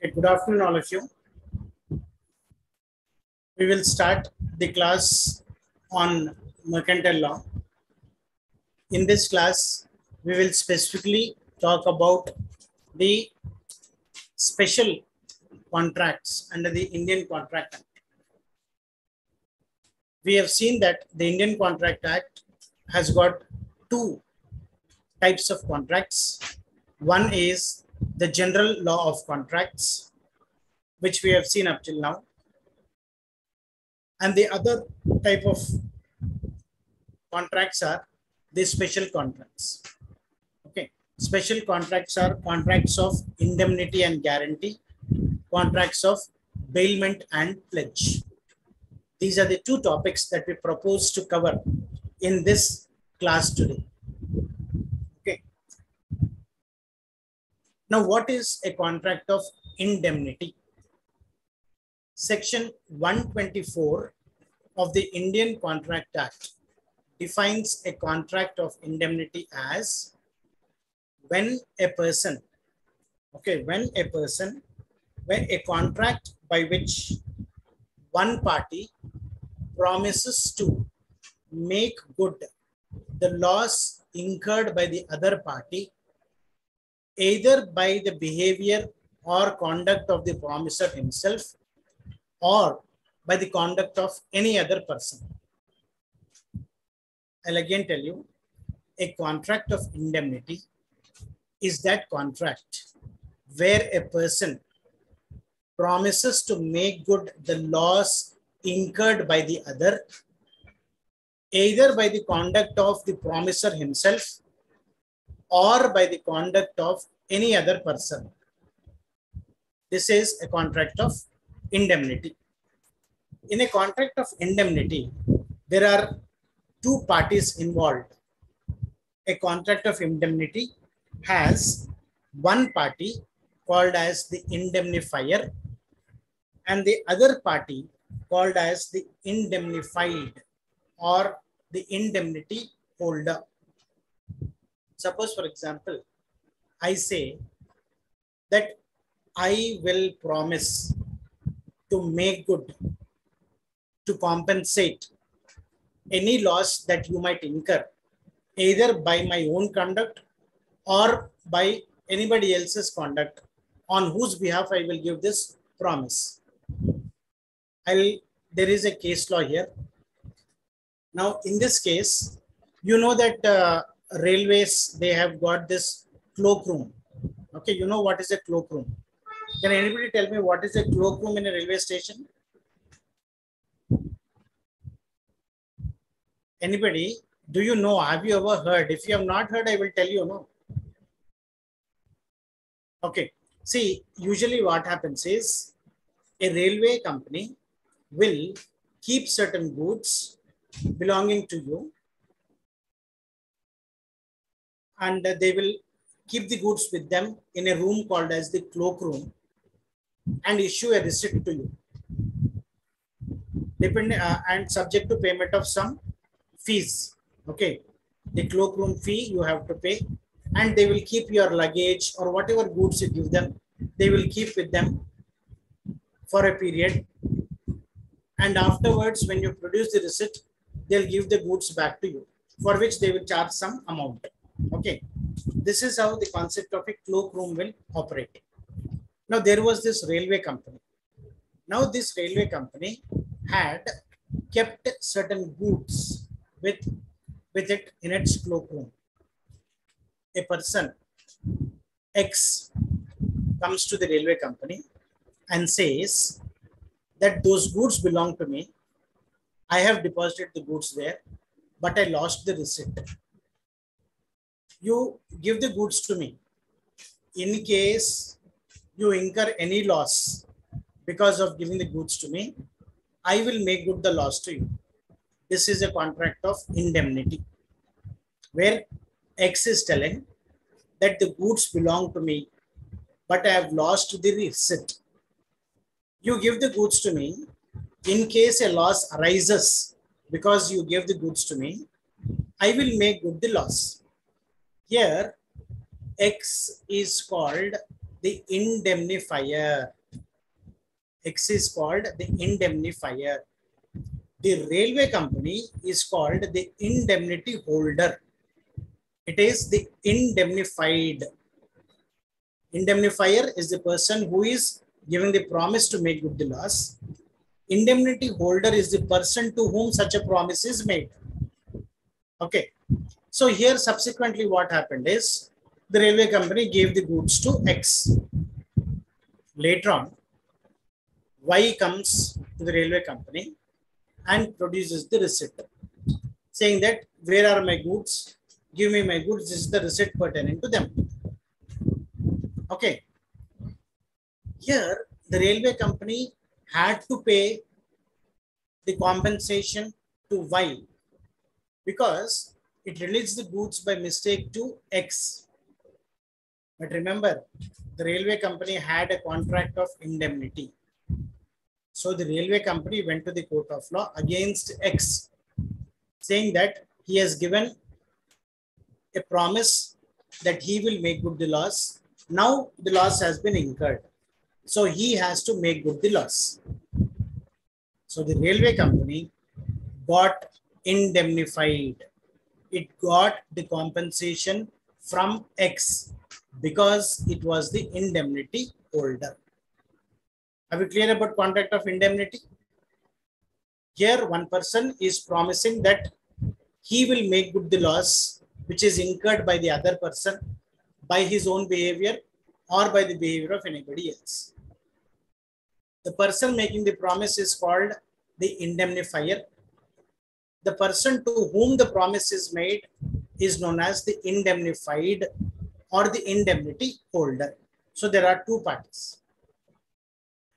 Good afternoon, all of you. We will start the class on mercantile law. In this class, we will specifically talk about the special contracts under the Indian Contract Act. We have seen that the Indian Contract Act has got two types of contracts. One is the general law of contracts, which we have seen up till now. And the other type of contracts are the special contracts. Okay, special contracts are contracts of indemnity and guarantee, contracts of bailment and pledge. These are the two topics that we propose to cover in this class today. Okay. Now, what is a contract of indemnity? Section 124 of the Indian Contract Act defines a contract of indemnity as when a contract by which one party promises to make good the loss incurred by the other party, either by the behavior or conduct of the promiser himself, or by the conduct of any other person. I'll again tell you, a contract of indemnity is that contract where a person promises to make good the loss incurred by the other, either by the conduct of the promiser himself or by the conduct of any other person. This is a contract of indemnity. In a contract of indemnity, there are two parties involved. A contract of indemnity has one party called as the indemnifier and the other party called as the indemnified or the indemnity holder. Suppose, for example, I say that I will promise to make good, to compensate any loss that you might incur, either by my own conduct or by anybody else's conduct on whose behalf I will give this promise. There is a case law here. Now, in this case, you know that railways, they have got this cloakroom. Okay, you know what is a cloakroom? Can anybody tell me what is a cloakroom in a railway station? Anybody? Do you know? Have you ever heard? If you have not heard, I will tell you. No. Okay. See, usually what happens is a railway company will keep certain goods belonging to you, and they will keep the goods with them in a room called as the cloakroom and issue a receipt to you, and subject to payment of some fees. Okay, the cloakroom fee you have to pay, and they will keep your luggage or whatever goods you give them, they will keep with them for a period, and afterwards when you produce the receipt, they'll give the goods back to you, for which they will charge some amount. Okay, this is how the concept of a cloakroom will operate. Now, there was this railway company. Now, this railway company had kept certain goods with it in its cloakroom. A person X comes to the railway company and says that those goods belong to me. I have deposited the goods there, but I lost the receipt. You give the goods to me. In case you incur any loss because of giving the goods to me, I will make good the loss to you. This is a contract of indemnity, where X is telling that the goods belong to me, but I have lost the receipt. You give the goods to me. In case a loss arises because you gave the goods to me, I will make good the loss. Here, X is called the indemnifier. X is called the indemnifier. The railway company is called the indemnity holder. It is the indemnified. Indemnifier is the person who is giving the promise to make good the loss. Indemnity holder is the person to whom such a promise is made. Okay. So here subsequently what happened is the railway company gave the goods to X. Later on, Y comes to the railway company and produces the receipt, saying that where are my goods? Give me my goods. This is the receipt pertaining to them. Okay. Here, the railway company had to pay the compensation to Y because it released the goods by mistake to X. But remember, the railway company had a contract of indemnity. So the railway company went to the court of law against X, saying that he has given a promise that he will make good the loss. Now the loss has been incurred. So he has to make good the loss. So the railway company got indemnified. It got the compensation from X because it was the indemnity holder. Are we clear about contract of indemnity? Here, one person is promising that he will make good the loss which is incurred by the other person by his own behavior or by the behavior of anybody else. The person making the promise is called the indemnifier. The person to whom the promise is made is known as the indemnified or the indemnity holder. So there are two parties.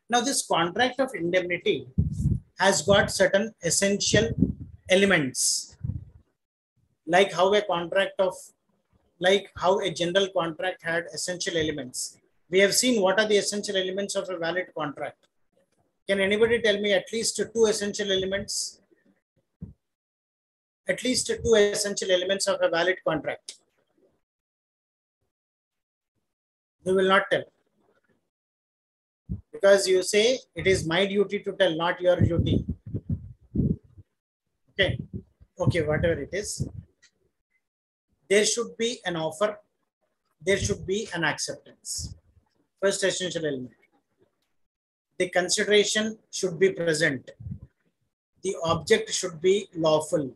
Now this contract of indemnity has got certain essential elements, like how a general contract had essential elements. We have seen what are the essential elements of a valid contract. Can anybody tell me at least two essential elements? At least two essential elements of a valid contract. You will not tell. Because you say it is my duty to tell, not your duty. Okay. Okay, whatever it is. There should be an offer. There should be an acceptance. First essential element. The consideration should be present. The object should be lawful.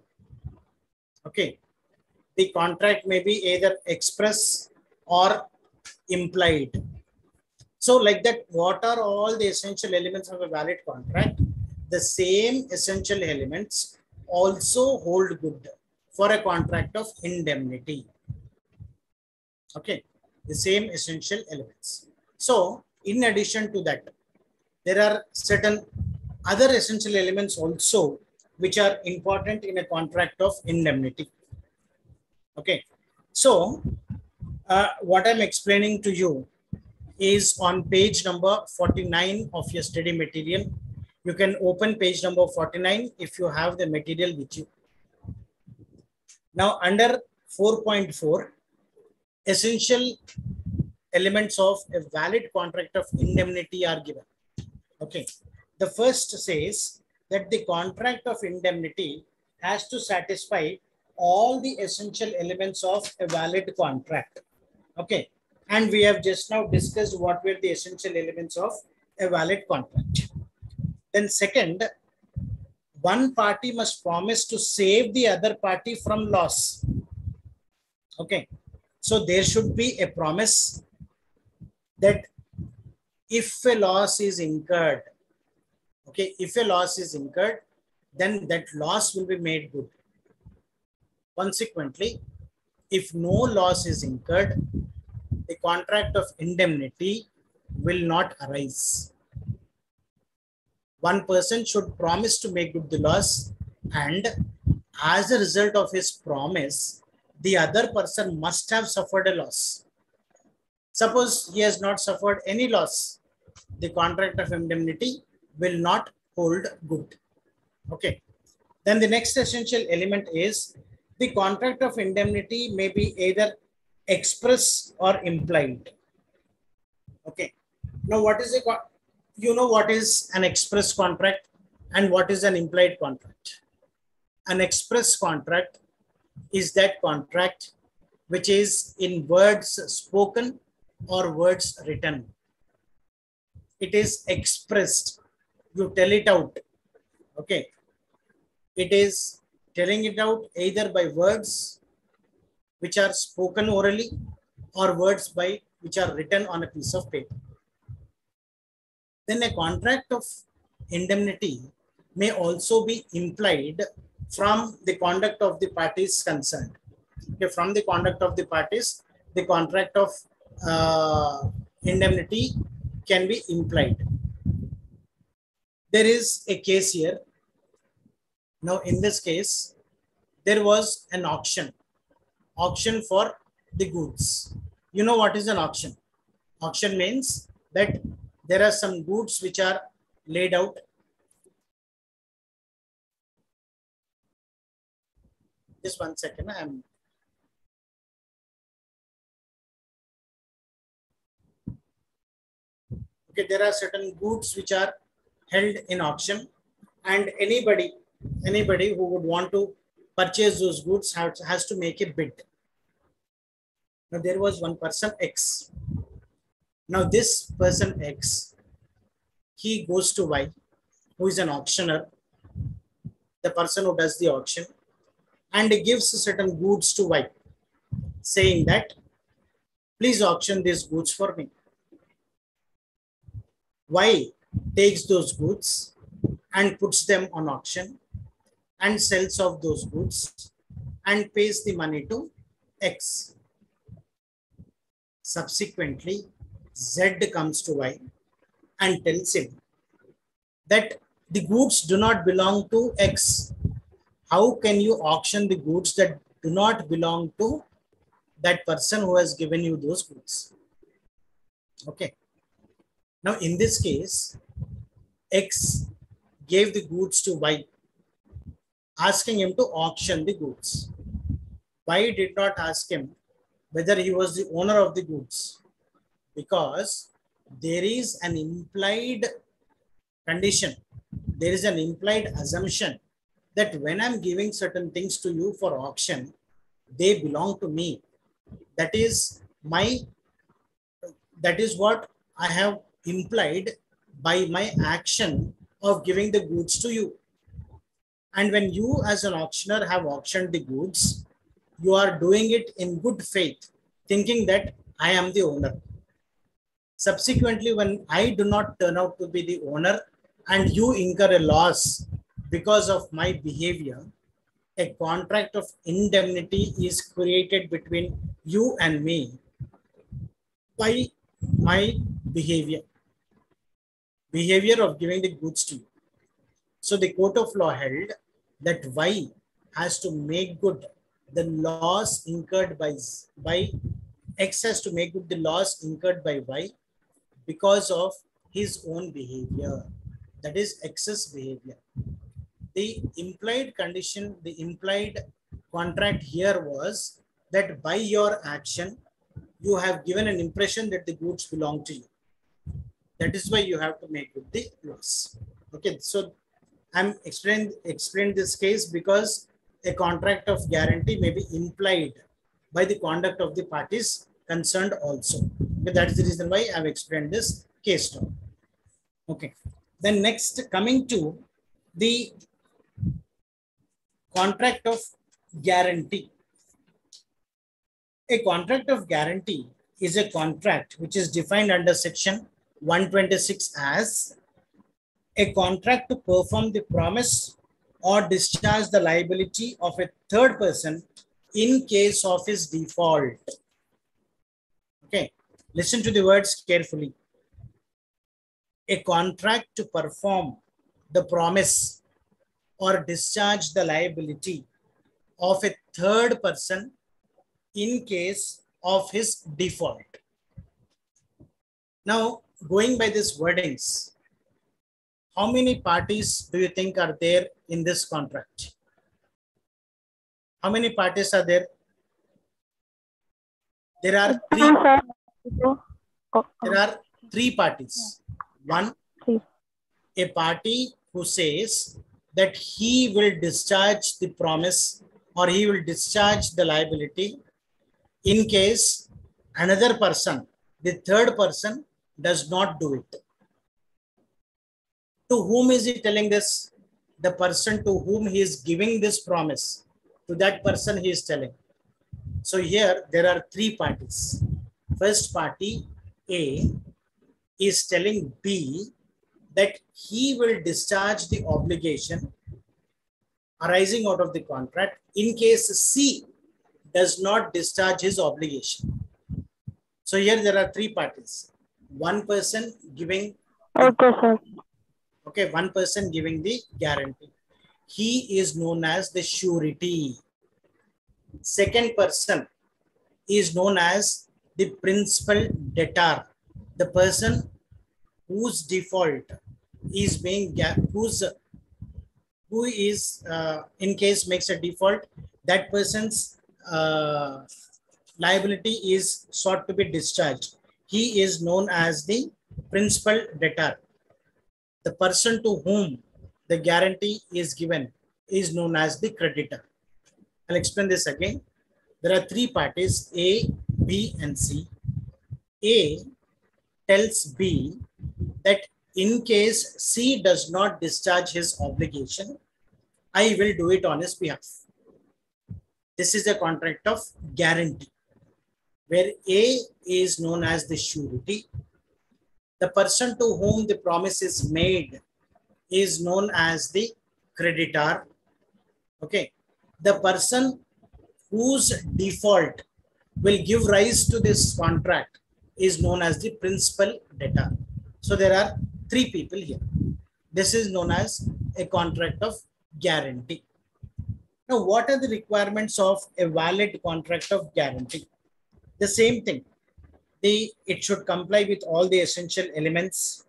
Okay. The contract may be either express or implied. So like that, what are all the essential elements of a valid contract? The same essential elements also hold good for a contract of indemnity. Okay, the same essential elements. So in addition to that, there are certain other essential elements also which are important in a contract of indemnity. Okay, so what I'm explaining to you is on page number 49 of your study material. You can open page number 49 if you have the material with you. Now under 4.4, essential elements of a valid contract of indemnity are given. Okay, the first says that the contract of indemnity has to satisfy all the essential elements of a valid contract. Okay, and we have just now discussed what were the essential elements of a valid contract. Then second, one party must promise to save the other party from loss. Okay, so there should be a promise that if a loss is incurred, okay, if a loss is incurred, then that loss will be made good. Consequently, if no loss is incurred, the contract of indemnity will not arise. One person should promise to make good the loss, and as a result of his promise, the other person must have suffered a loss. Suppose he has not suffered any loss, the contract of indemnity will not hold good. Okay. Then the next essential element is the contract of indemnity may be either express or implied. Okay. Now, what is you know what is an express contract and what is an implied contract? An express contract is that contract which is in words spoken or words written. It is expressed. You tell it out. Okay. It is telling it out either by words which are spoken orally or words by which are written on a piece of paper. Then a contract of indemnity may also be implied from the conduct of the parties concerned. Okay, from the conduct of the parties, the contract of indemnity can be implied. There is a case here. Now, in this case, there was an auction for the goods. You know what is an auction? Auction means that there are some goods which are laid out. Just 1 second. Okay, there are certain goods which are held in auction, and anybody who would want to purchase those goods has to make a bid. Now there was one person X. Now this person X, he goes to Y, who is an auctioneer, the person who does the auction, and he gives certain goods to Y, saying that please auction these goods for me. Y takes those goods and puts them on auction and sells off those goods and pays the money to X. Subsequently, Z comes to Y and tells him that the goods do not belong to X. How can you auction the goods that do not belong to that person who has given you those goods? Okay. Now, in this case, X gave the goods to Y, asking him to auction the goods. Y did not ask him whether he was the owner of the goods, because there is an implied condition, there is an implied assumption that when I'm giving certain things to you for auction, they belong to me. That is what I have implied by my action of giving the goods to you. And when you as an auctioneer have auctioned the goods, you are doing it in good faith, thinking that I am the owner. Subsequently, when I do not turn out to be the owner and you incur a loss because of my behavior, a contract of indemnity is created between you and me by my behavior of giving the goods to you. So the court of law held that Y has to make good the loss incurred by X has to make good the loss incurred by Y because of his own behavior, that is X's behavior. The implied condition, the implied contract here was that by your action, you have given an impression that the goods belong to you. That is why you have to make good the loss. Okay, so I'm explained this case because a contract of guarantee may be implied by the conduct of the parties concerned also. Okay, that is the reason why I've explained this case now. Okay, then next, coming to the contract of guarantee. A contract of guarantee is a contract which is defined under section 126 as a contract to perform the promise or discharge the liability of a third person in case of his default. Okay, listen to the words carefully. A contract to perform the promise or discharge the liability of a third person in case of his default. Now, going by these wordings, how many parties do you think are there in this contract? How many parties are there? There are three. There are three parties. One, a party who says that he will discharge the promise or he will discharge the liability in case another person, the third person, does not do it. To whom is he telling this? The person to whom he is giving this promise. To that person he is telling. So here there are three parties. First party A is telling B that he will discharge the obligation arising out of the contract in case C does not discharge his obligation. So here there are three parties. One person giving one person giving the guarantee. He is known as the surety. Second person is known as the principal debtor. The person whose default is being who is in case makes a default, that person's liability is sought to be discharged. He is known as the principal debtor. The person to whom the guarantee is given is known as the creditor. I'll explain this again. There are three parties, A, B, and C. A tells B that in case C does not discharge his obligation, I will do it on his behalf. This is a contract of guarantee, where A is known as the surety. The person to whom the promise is made is known as the creditor. Okay. The person whose default will give rise to this contract is known as the principal debtor. So there are three people here. This is known as a contract of guarantee. Now, what are the requirements of a valid contract of guarantee? The same thing. It should comply with all the essential elements,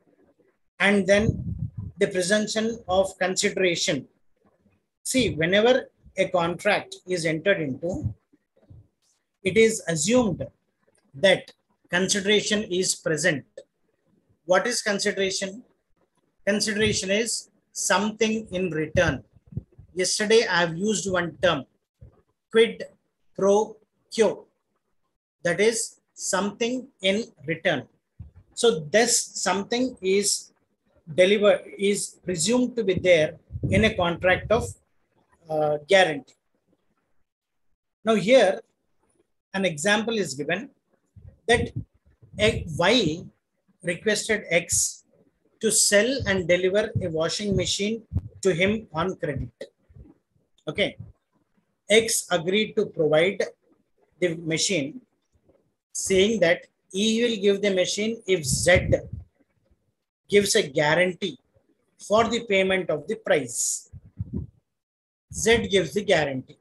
and then the presumption of consideration. See, whenever a contract is entered into, it is assumed that consideration is present. What is consideration? Consideration is something in return. Yesterday, I have used one term, quid pro quo. That is something in return. So this something is delivered, is presumed to be there in a contract of guarantee. Now here, an example is given that Y requested X to sell and deliver a washing machine to him on credit. Okay. X agreed to provide the machine, saying that he will give the machine if Z gives a guarantee for the payment of the price. Z gives the guarantee.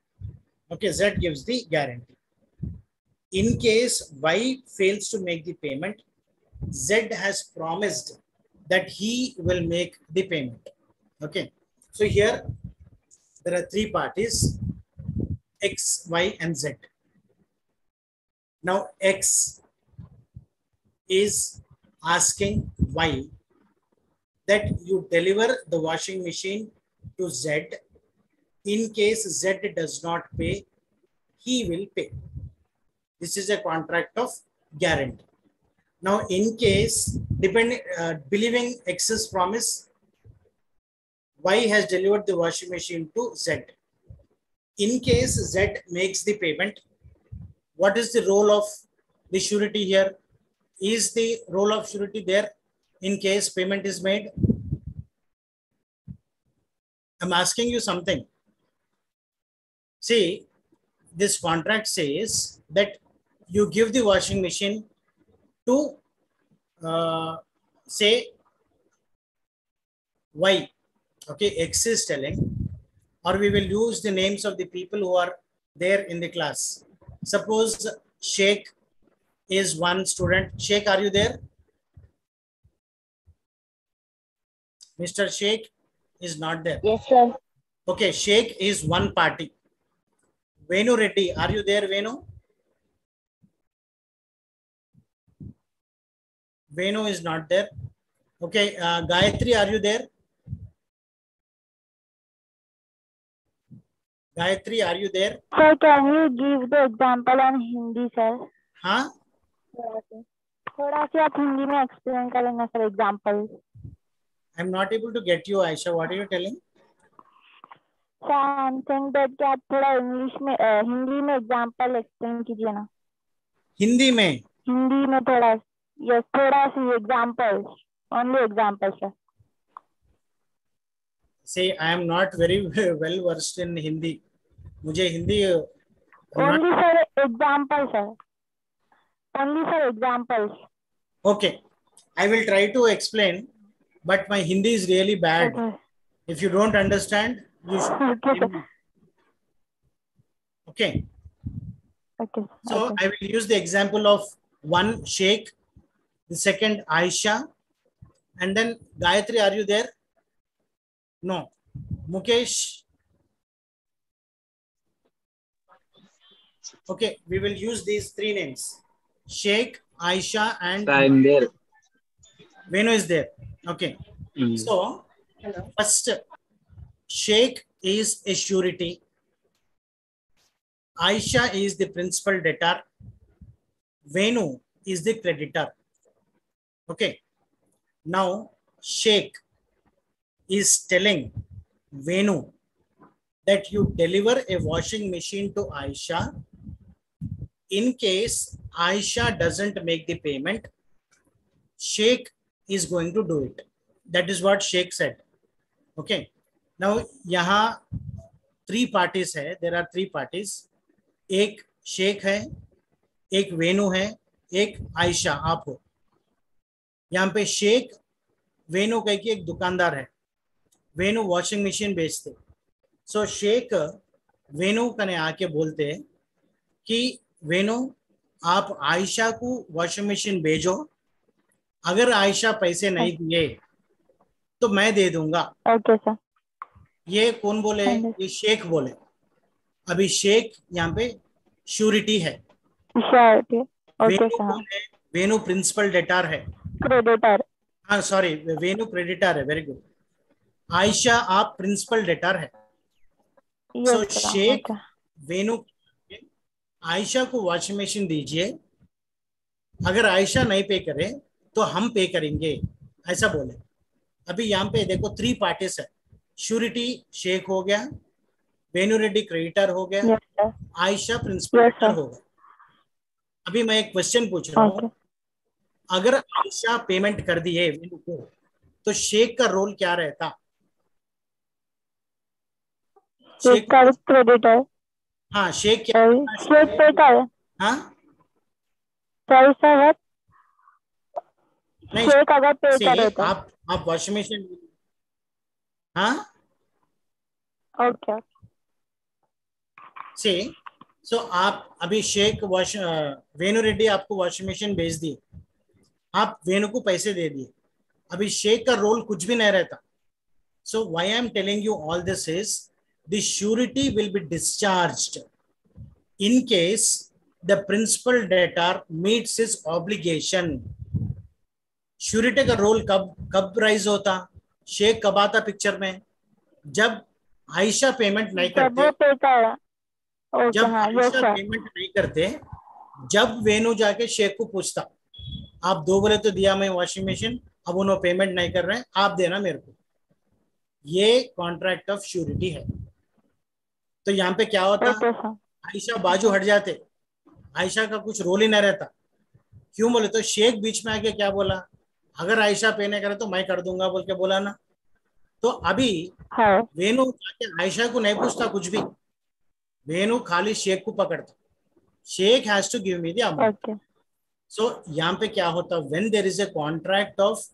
Okay, Z gives the guarantee. In case Y fails to make the payment, Z has promised that he will make the payment. Okay, so here there are three parties, X, Y, and Z. Now X is asking Y that you deliver the washing machine to Z. In case Z does not pay, he will pay. This is a contract of guarantee. Now, in case, believing X's promise, Y has delivered the washing machine to Z. In case Z makes the payment, what is the role of the surety here? Is the role of surety there in case payment is made? I'm asking you something. See, this contract says that you give the washing machine to say Y. Okay, X is telling, or we will use the names of the people who are there in the class. Suppose Sheikh is one student. Sheikh, are you there? Mr. Sheikh is not there. Yes, sir. Okay, Sheikh is one party. Venu Reddy, are you there, Venu? Venu is not there. Okay, Gayatri, are you there? Gayatri, are you there? Sir, can you give the example on Hindi, sir? हाँ, थोड़ा सी आप हिंदी में explain करेंगे sir example. I'm not able to get you, Aisha. What are you telling? Sir I am saying that कि आप थोड़ा English में हिंदी में एग्जांपल एक्सप्लेन कीजिए ना. हिंदी में? हिंदी में थोड़ा, यस, थोड़ा सी example, only example sir. Say, I am not very well versed in Hindi. मुझे Hindi not. Only sir example sir, only sir examples. Okay, I will try to explain, but my Hindi is really bad. Okay If you don't understand, you should okay blame sir. me. Okay, okay so okay I will use the example of one Sheikh, the second Aisha, and then Gayatri, are you there? No. Mukesh. Okay, we will use these three names: Sheikh, Aisha, and I'm there. Venu is there. Okay. So first, Sheikh is a surety. Aisha is the principal debtor. Venu is the creditor. Okay. Now, Sheikh is telling Venu that you deliver a washing machine to Aisha. In case Aisha doesn't make the payment, Sheikh is going to do it. That is what Sheikh said. Okay. Now, यहाँ three parties है. There are three parties. एक शेख है, एक वेनु है, एक आयशा आप हो. यहाँ पे शेख वेनु कह के एक दुकानदार है. वेनु वॉशिंग मशीन बेचते. सो शेख वेनु कने आके बोलते हैं कि वेनु आप आयशा को वॉशिंग मशीन भेजो. अगर आयशा पैसे नहीं दिए तो मैं दे दूंगा. Okay sir. ये कौन बोले? ये शेख बोले. अभी शेख यहाँ पे श्योरिटी है. श्योरिटी. Okay Venu sir. कौन है? वेनु प्रिंसिपल डेटार है. क्रेडिटर. हाँ सॉरी, वेनु क्रेडिटर है. Very good. आयशा आप प्रिंसिपल डेटार है. So yes sir. Sheikh okay Venu Ayesha को वॉशिंग मशीन दीजिए. अगर आयशा नहीं पे करे तो हम पे करेंगे, ऐसा बोले. अभी यहाँ पे देखो थ्री पार्टीज है. श्योरिटी शेख हो गया, वेनु रेड्डी क्रेडिटर हो गया, yes sir. Ayesha principal yes debtor sir. हो गया. अभी मैं एक क्वेश्चन पूछ रहा ओके. हूँ. अगर आयशा पेमेंट कर दी है वेनु को तो शेख का रोल क्या रहता? शेख शेख का क्रेडिटर. हाँ, शेख क्या? शेख पे का है. हाँ सॉरी सर. नहीं, शेख अगर पे करे तो. आप वॉशिंग मशीन. हाँ ओके. से सो आप अभी शेख वेनु रेड्डी आपको वॉशिंग मशीन भेज दी. आप वेनु को पैसे दे दिए. अभी शेख का रोल कुछ भी नहीं रहता. So why I am telling you all this is the surety will be discharged in case the principal debtor meets his obligation. Surety का रोल कब राइज होता? शेख कब आता पिक्चर में? जब आयशा पेमेंट नहीं करते. पे का. जब हाँ, आयशा पेमेंट नहीं करते, जब वेनु जाके शेख को पूछता आप दो बोले तो दिया मैं वॉशिंग मशीन, अब उन्होंने पेमेंट नहीं कर रहे हैं, आप देना मेरे को. ये कॉन्ट्रैक्ट ऑफ श्योरिटी है. तो यहाँ पे क्या होता? आयशा बाजू हट जाते, आयशा का कुछ रोल ही नहीं रहता. क्यों बोले तो शेख बीच में आके क्या बोला? अगर आयशा पे नहीं करे तो मैं कर दूंगा बोल के बोला ना. तो अभी वेनु जाके आयशा को नहीं पूछता कुछ भी. वेनु खाली शेख को पकड़ता. Sheikh has to give me the amount. So यहाँ पे क्या होता? When there is a contract of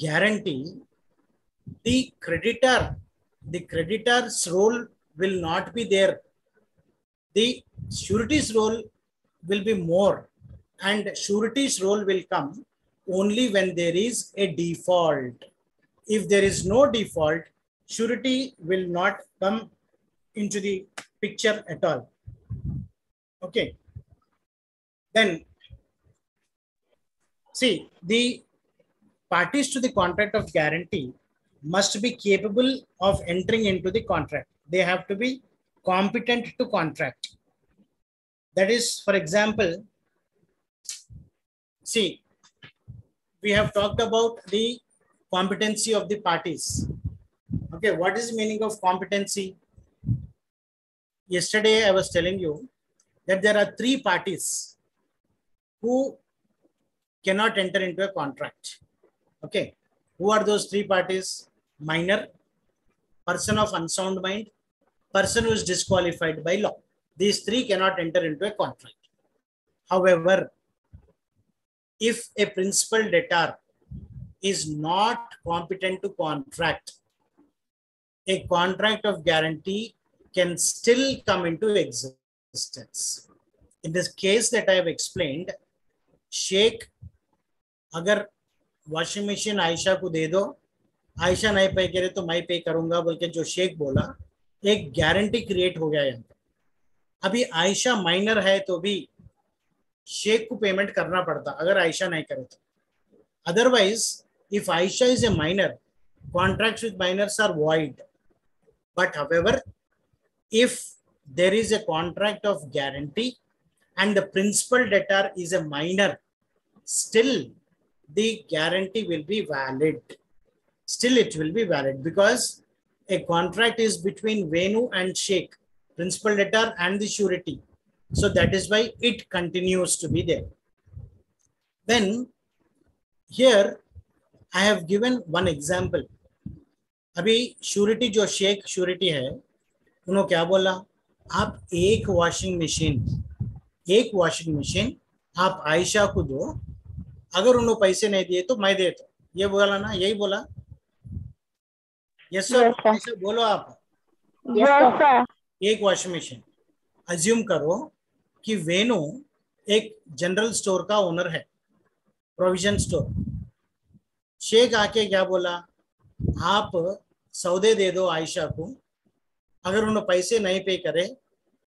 guarantee, the creditor's role will not be there. The surety's role will be more, and surety's role will come only when there is a default. If there is no default, surety will not come into the picture at all. Okay. Then see, the parties to the contract of guarantee must be capable of entering into the contract. They have to be competent to contract. That is, for example, see, we have talked about the competency of the parties. Okay, what is the meaning of competency? Yesterday, I was telling you that there are three parties who cannot enter into a contract. Okay, who are those three parties? Minor, person of unsound mind, person who is disqualified by law. These three cannot enter into a contract. However, if a principal debtor is not competent to contract, a contract of guarantee can still come into existence. In this case that I have explained, Sheikh अगर washing machine Ayesha को दे दो, आयशा नहीं पे करे तो मैं पे करूंगा बोल के जो शेख बोला, एक गारंटी क्रिएट हो गया यहाँ पे. अभी आयशा माइनर है तो भी शेख को पेमेंट करना पड़ता अगर आयशा नहीं करे तो. Otherwise if Aisha is a minor, contracts with minors are void. But however, if there is a contract of guarantee and the principal debtor is a minor, still the guarantee will be valid. Still it will be valid because a contract is between Venu and Sheikh, principal debtor and the surety. So that is why it continues to be there. Then here I have given one example. अभी surety जो Sheikh surety है, उन्होंने क्या बोला, आप एक washing machine आप आयशा को दो, अगर उन्होंने पैसे नहीं दिए तो मैं देता. ये बोला ना, यही बोला. यस सर, ऐसे बोलो आप. Yes sir. एक वॉशिंग मशीन अज्यूम करो कि वेनु एक जनरल स्टोर का ओनर है, प्रोविजन स्टोर. शेख आके क्या बोला, आप सौदे दे दो आयशा को, अगर उन्होंने पैसे नहीं पे करे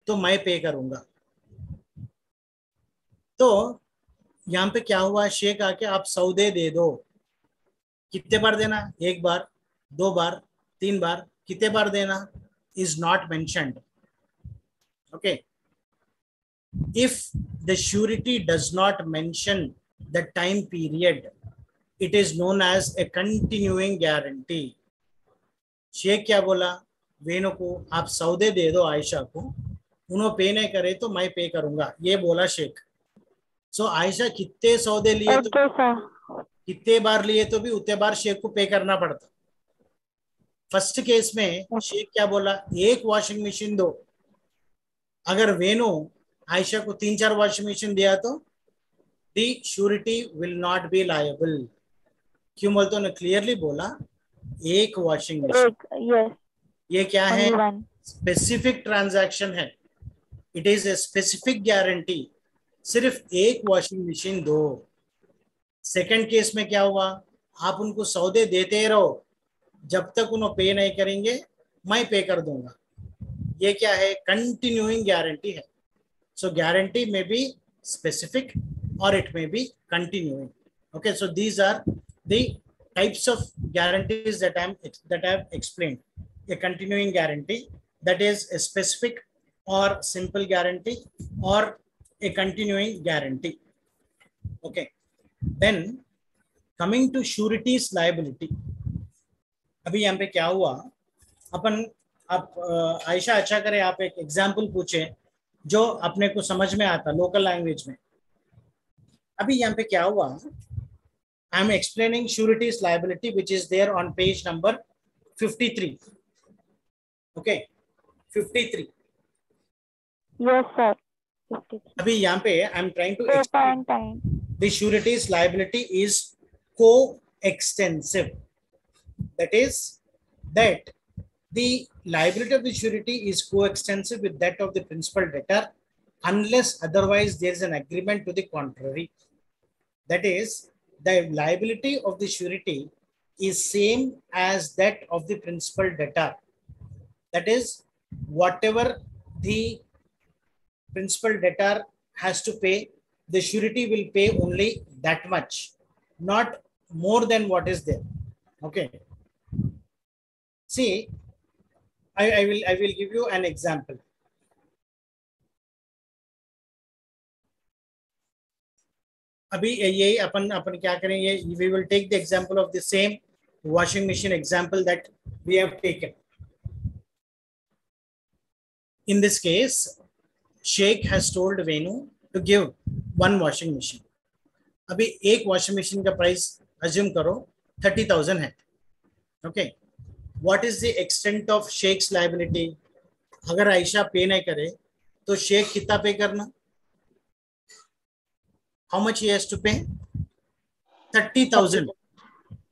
तो मैं पे करूंगा. तो यहाँ पे क्या हुआ, शेख आके आप सौदे दे दो, कितने बार देना, एक बार, दो बार, तीन बार, कितने बार देना is not mentioned. Okay, if the surety does not mention the time period, it is known as a continuing guarantee. Sheikh क्या बोला, वेनो को आप सौदे दे दो आयशा को, उन्होंने पे नहीं करे तो मैं पे करूंगा, ये बोला शेख. सो आयशा कितने सौदे लिए तो कितने बार लिए तो भी उतने बार शेख को पे करना पड़ता. फर्स्ट केस में शेख क्या बोला, एक वॉशिंग मशीन दो, अगर वेनो आयशा को 3-4 वॉशिंग मशीन दिया तो the surety will not be liable. क्यों बोलते उन्होंने क्लियरली बोला एक वॉशिंग मशीन. ये क्या है, स्पेसिफिक ट्रांजैक्शन है, it is a specific guarantee. सिर्फ एक वॉशिंग मशीन दो. सेकंड केस में क्या हुआ, आप उनको सौदे देते रहो, जब तक उन्हें पे नहीं करेंगे मैं पे कर दूंगा. ये क्या है, कंटिन्यूइंग गारंटी है. सो गारंटी में बी स्पेसिफिक और इट में be continuing. Okay, so these are the types of guarantees that I have explained. A continuing guarantee, that is a specific or simple guarantee, or a continuing guarantee. Okay, then coming to surety's liability. अभी यहाँ पे क्या हुआ, अपन आप आयशा अच्छा करे आप एक एग्जाम्पल पूछे जो अपने को समझ में आता लोकल लैंग्वेज में. अभी यहाँ पे क्या हुआ, I am explaining surety's liability, which is there on page number 53. Okay, 53. Yes, sir. 53. अभी यहाँ पे I am trying to explain the surety's liability is co-extensive. That is that the liability of the surety is co-extensive with that of the principal debtor unless otherwise there is an agreement to the contrary. That is, the liability of the surety is same as that of the principal debtor. That is, whatever the principal debtor has to pay, the surety will pay only that much, not more than what is there. Okay. See, I will give you an example. अभी ये अपन अपन क्या करेंगे, we will take the example of the same washing machine example that we have taken. In this case, Sheikh has told Venu to give one washing machine. अभी एक washing machine का price assume करो 30,000 है. Okay. What is the extent of Sheikh's liability? अगर आयशा पे नहीं करे तो शेख कितना पे करना? How much he has to pay? 30,000,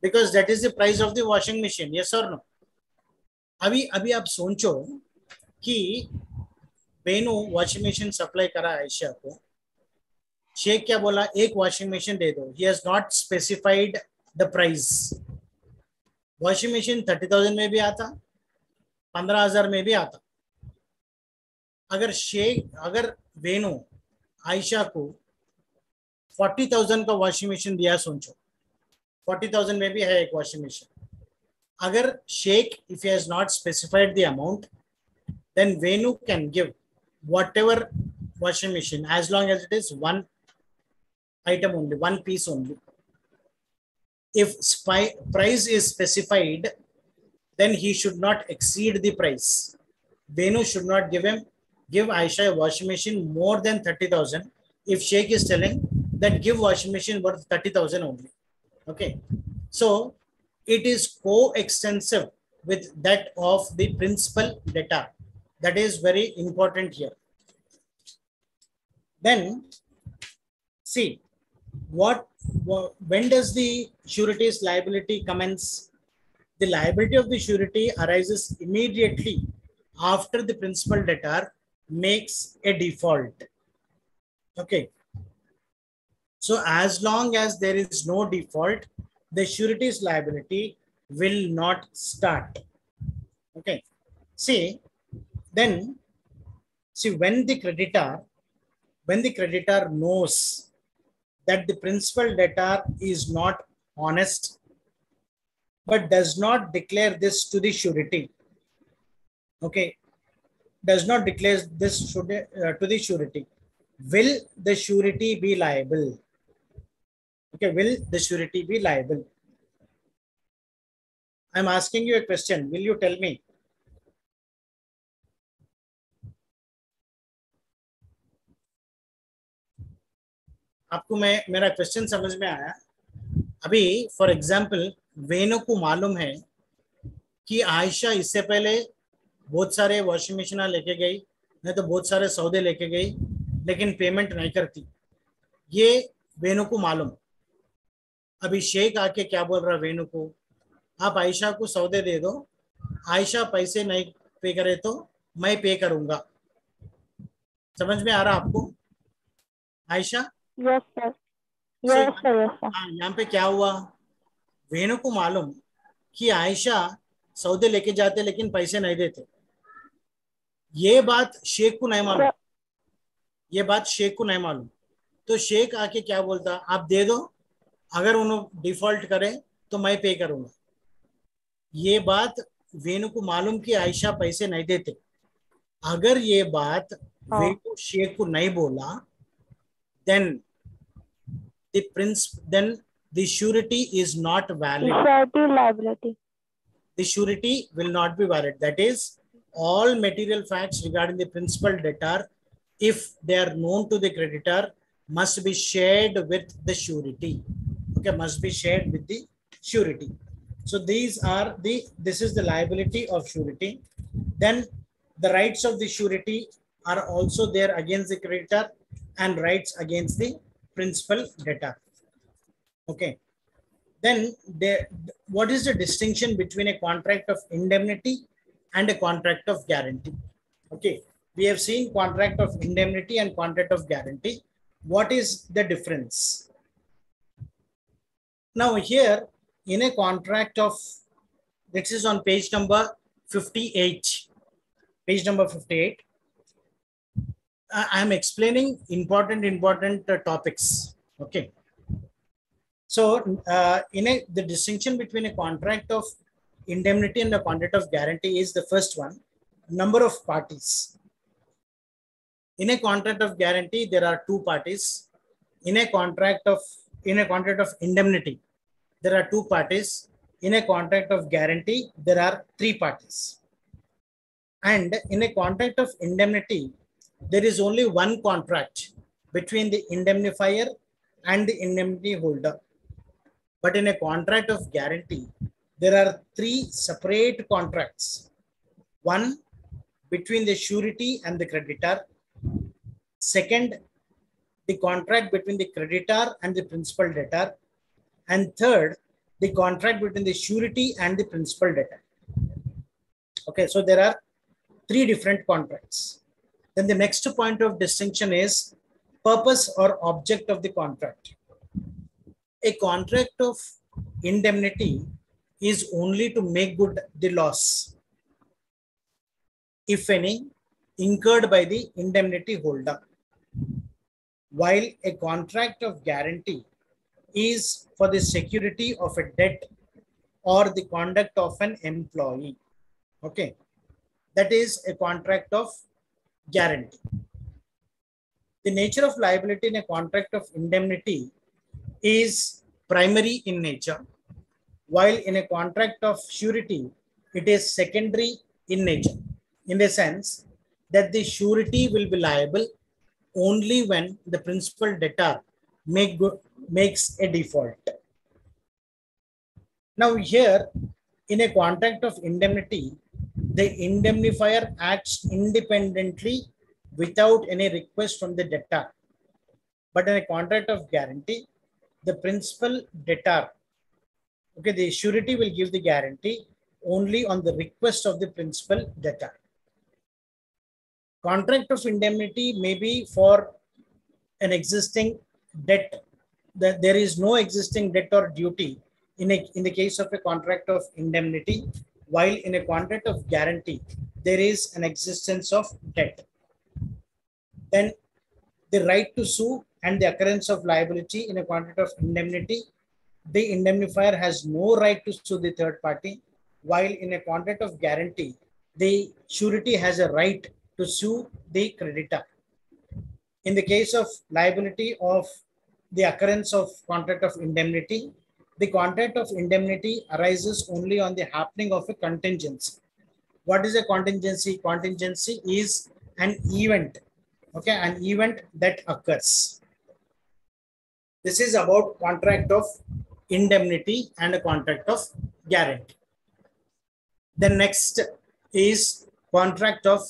because that is the price of the washing machine. Yes or no? अभी अभी आप सोचो कि बेनू वॉशिंग मशीन सप्लाई करा आयशा को, शेख क्या बोला, एक वॉशिंग मशीन दे दो. He has not specified the price. Washing machine 30,000 में भी आता, 15,000 में भी आता. अगर वेनु आयशा को 40,000 का वॉशिंग मशीन दिया, सोचो 40,000 में भी है एक वॉशिंग मशीन. अगर Sheikh, if he has not specified the amount, then Venu can give whatever washing machine as long as it is one item only, one piece only. If price is specified, then he should not exceed the price. Venu should not give Aisha a washing machine more than 30,000. If Sheikh is telling that give washing machine worth 30,000 only. Okay. So it is coextensive with that of the principal debtor. That is very important here. Then see, when does the surety's liability commence? The liability of the surety arises immediately after the principal debtor makes a default. Okay. So as long as there is no default, the surety's liability will not start. Okay. See, then see, when the creditor knows that the principal debtor is not honest but does not declare this to the surety. Okay, does not declare this to the surety. Will the surety be liable? Okay, will the surety be liable? I'm asking you a question. Will you tell me? आपको मेरा question समझ में आया? अभी for example Venu को मालूम है कि आयशा इससे पहले बहुत सारे वॉशिंग मशीन लेके गई, नहीं तो बहुत सारे सौदे लेके गई, लेकिन पेमेंट नहीं करती. ये वेनु को मालूम. अभी शेख आके क्या बोल रहा वेनु को, आप आयशा को सौदे दे दो, आयशा पैसे नहीं पे करे तो मैं पे करूंगा. समझ में आ रहा आपको Ayesha? Yes sir. Yes sir. Yes sir. यहाँ पे क्या हुआ, वेनु को मालूम कि आयशा सौदे लेके जाते लेकिन पैसे नहीं देते. ये बात शेख को नहीं मालूम. ये बात शेख को नहीं मालूम. तो शेख आके क्या बोलता, आप दे दो, अगर उन्होंने डिफॉल्ट करे तो मैं पे करूंगा. ये बात वेनु को मालूम कि आयशा पैसे नहीं देते. अगर ये बात वेनु शेख को नहीं बोला, then the surety is not valid. Surety liability. The surety will not be valid. That is, all material facts regarding the principal debtor, if they are known to the creditor, must be shared with the surety. Okay, must be shared with the surety. So this is the liability of surety. Then the rights of the surety are also there against the creditor and rights against the principal debtor. Okay. Then what is the distinction between a contract of indemnity and a contract of guarantee? Okay. We have seen contract of indemnity and contract of guarantee. What is the difference? Now here in a contract of, this is on page number 58. Page number 58. I am explaining important topics. Okay. So the distinction between a contract of indemnity and a contract of guarantee is the first one, number of parties. In a contract of guarantee, there are two parties. In a contract of indemnity, there are two parties. In a contract of guarantee, there are three parties. And in a contract of indemnity, there is only one contract between the indemnifier and the indemnity holder. But in a contract of guarantee, there are three separate contracts. One between the surety and the creditor. Second, the contract between the creditor and the principal debtor. And third, the contract between the surety and the principal debtor. Okay, so there are three different contracts. Then the next point of distinction is purpose or object of the contract. A contract of indemnity is only to make good the loss, if any, incurred by the indemnity holder, while a contract of guarantee is for the security of a debt or the conduct of an employee. Okay, that is a contract of guarantee. The nature of liability in a contract of indemnity is primary in nature, while in a contract of surety, it is secondary in nature, in the sense that the surety will be liable only when the principal debtor makes a default. Now here, in a contract of indemnity, the indemnifier acts independently without any request from the debtor. But in a contract of guarantee, the principal debtor, okay, the surety will give the guarantee only on the request of the principal debtor. Contract of indemnity may be for an existing debt, that there is no existing debt or duty in the case of a contract of indemnity, while in a contract of guarantee, there is an existence of debt. Then the right to sue and the occurrence of liability in a contract of indemnity, the indemnifier has no right to sue the third party, while in a contract of guarantee, the surety has a right to sue the creditor. In the case of liability of the occurrence of contract of indemnity, the contract of indemnity arises only on the happening of a contingency. What is a contingency? Contingency is an event, okay, an event that occurs. This is about contract of indemnity and a contract of guarantee. The next is contract of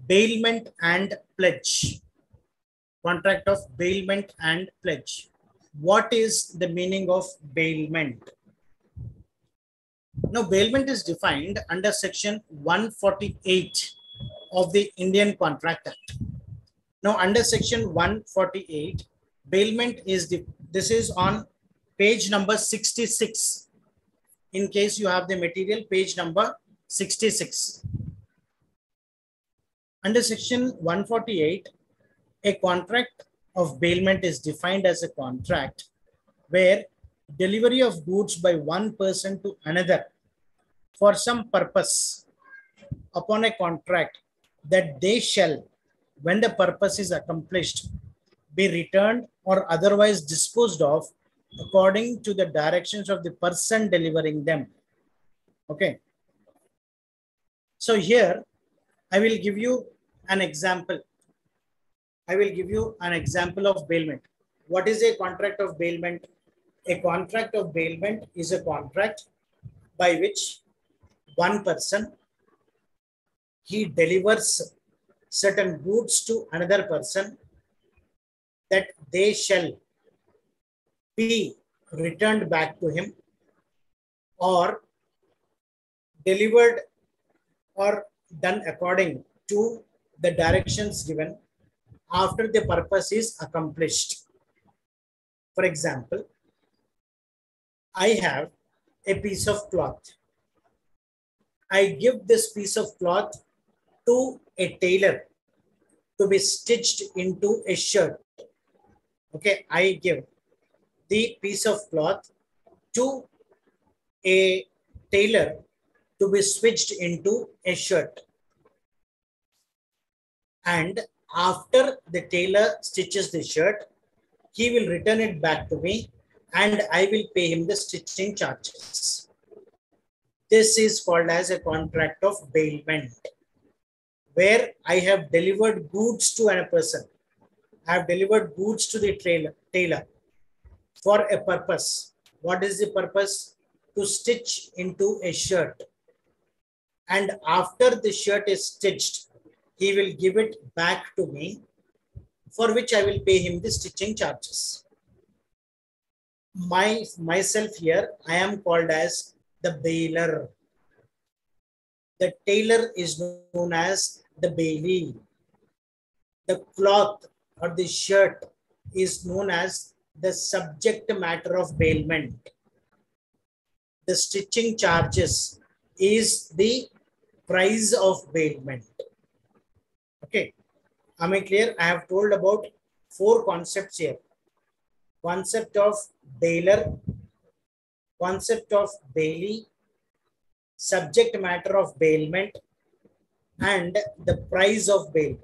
bailment and pledge. Contract of bailment and pledge. What is the meaning of bailment? Now, bailment is defined under section 148 of the Indian Contract Act. Now, under section 148, bailment is this is on page number 66. In case you have the material, page number 66. Under section 148, a contract of bailment is defined as a contract where delivery of goods by one person to another for some purpose upon a contract that they shall, when the purpose is accomplished, be returned or otherwise disposed of according to the directions of the person delivering them. Okay. So here I will give you an example. I will give you an example of bailment. What is a contract of bailment? A contract of bailment is a contract by which one person, he delivers certain goods to another person that they shall be returned back to him or delivered or done according to the directions given after the purpose is accomplished. For example, I have a piece of cloth. I give this piece of cloth to a tailor to be stitched into a shirt. Okay, I give. the piece of cloth to a tailor to be switched into a shirt. And after the tailor stitches the shirt, he will return it back to me and I will pay him the stitching charges. This is called as a contract of bailment, where I have delivered goods to a person. I have delivered goods to the tailor for a purpose. What is the purpose? To stitch into a shirt. And after the shirt is stitched, he will give it back to me, for which I will pay him the stitching charges. Myself here, I am called as the bailer. The tailor is known as the bailee. The cloth or the shirt is known as the subject matter of bailment. The stitching charges is the price of bailment. Okay, am I clear? I have told about 4 concepts here. Concept of bailer, concept of bailee, subject matter of bailment, and the price of bailment.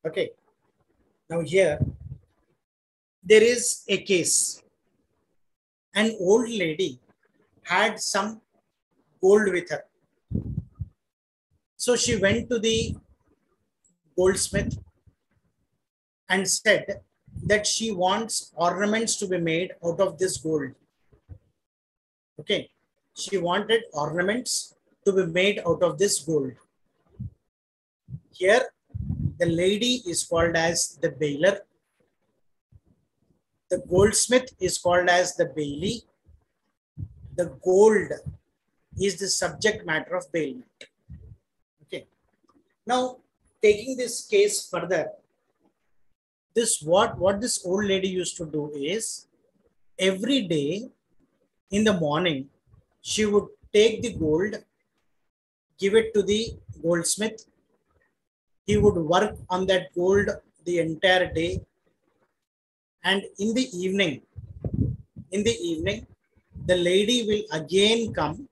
Okay, now here there is a case. An old lady had some gold with her. So she went to the goldsmith and said that she wants ornaments to be made out of this gold. Okay, she wanted ornaments to be made out of this gold. Here, the lady is called as the bailer. The goldsmith is called as the bailee. The gold is the subject matter of bailment. Okay. Now, taking this case further, what this old lady used to do is, every day in the morning, she would take the gold, give it to the goldsmith. He would work on that gold the entire day. And in the evening, the lady will again come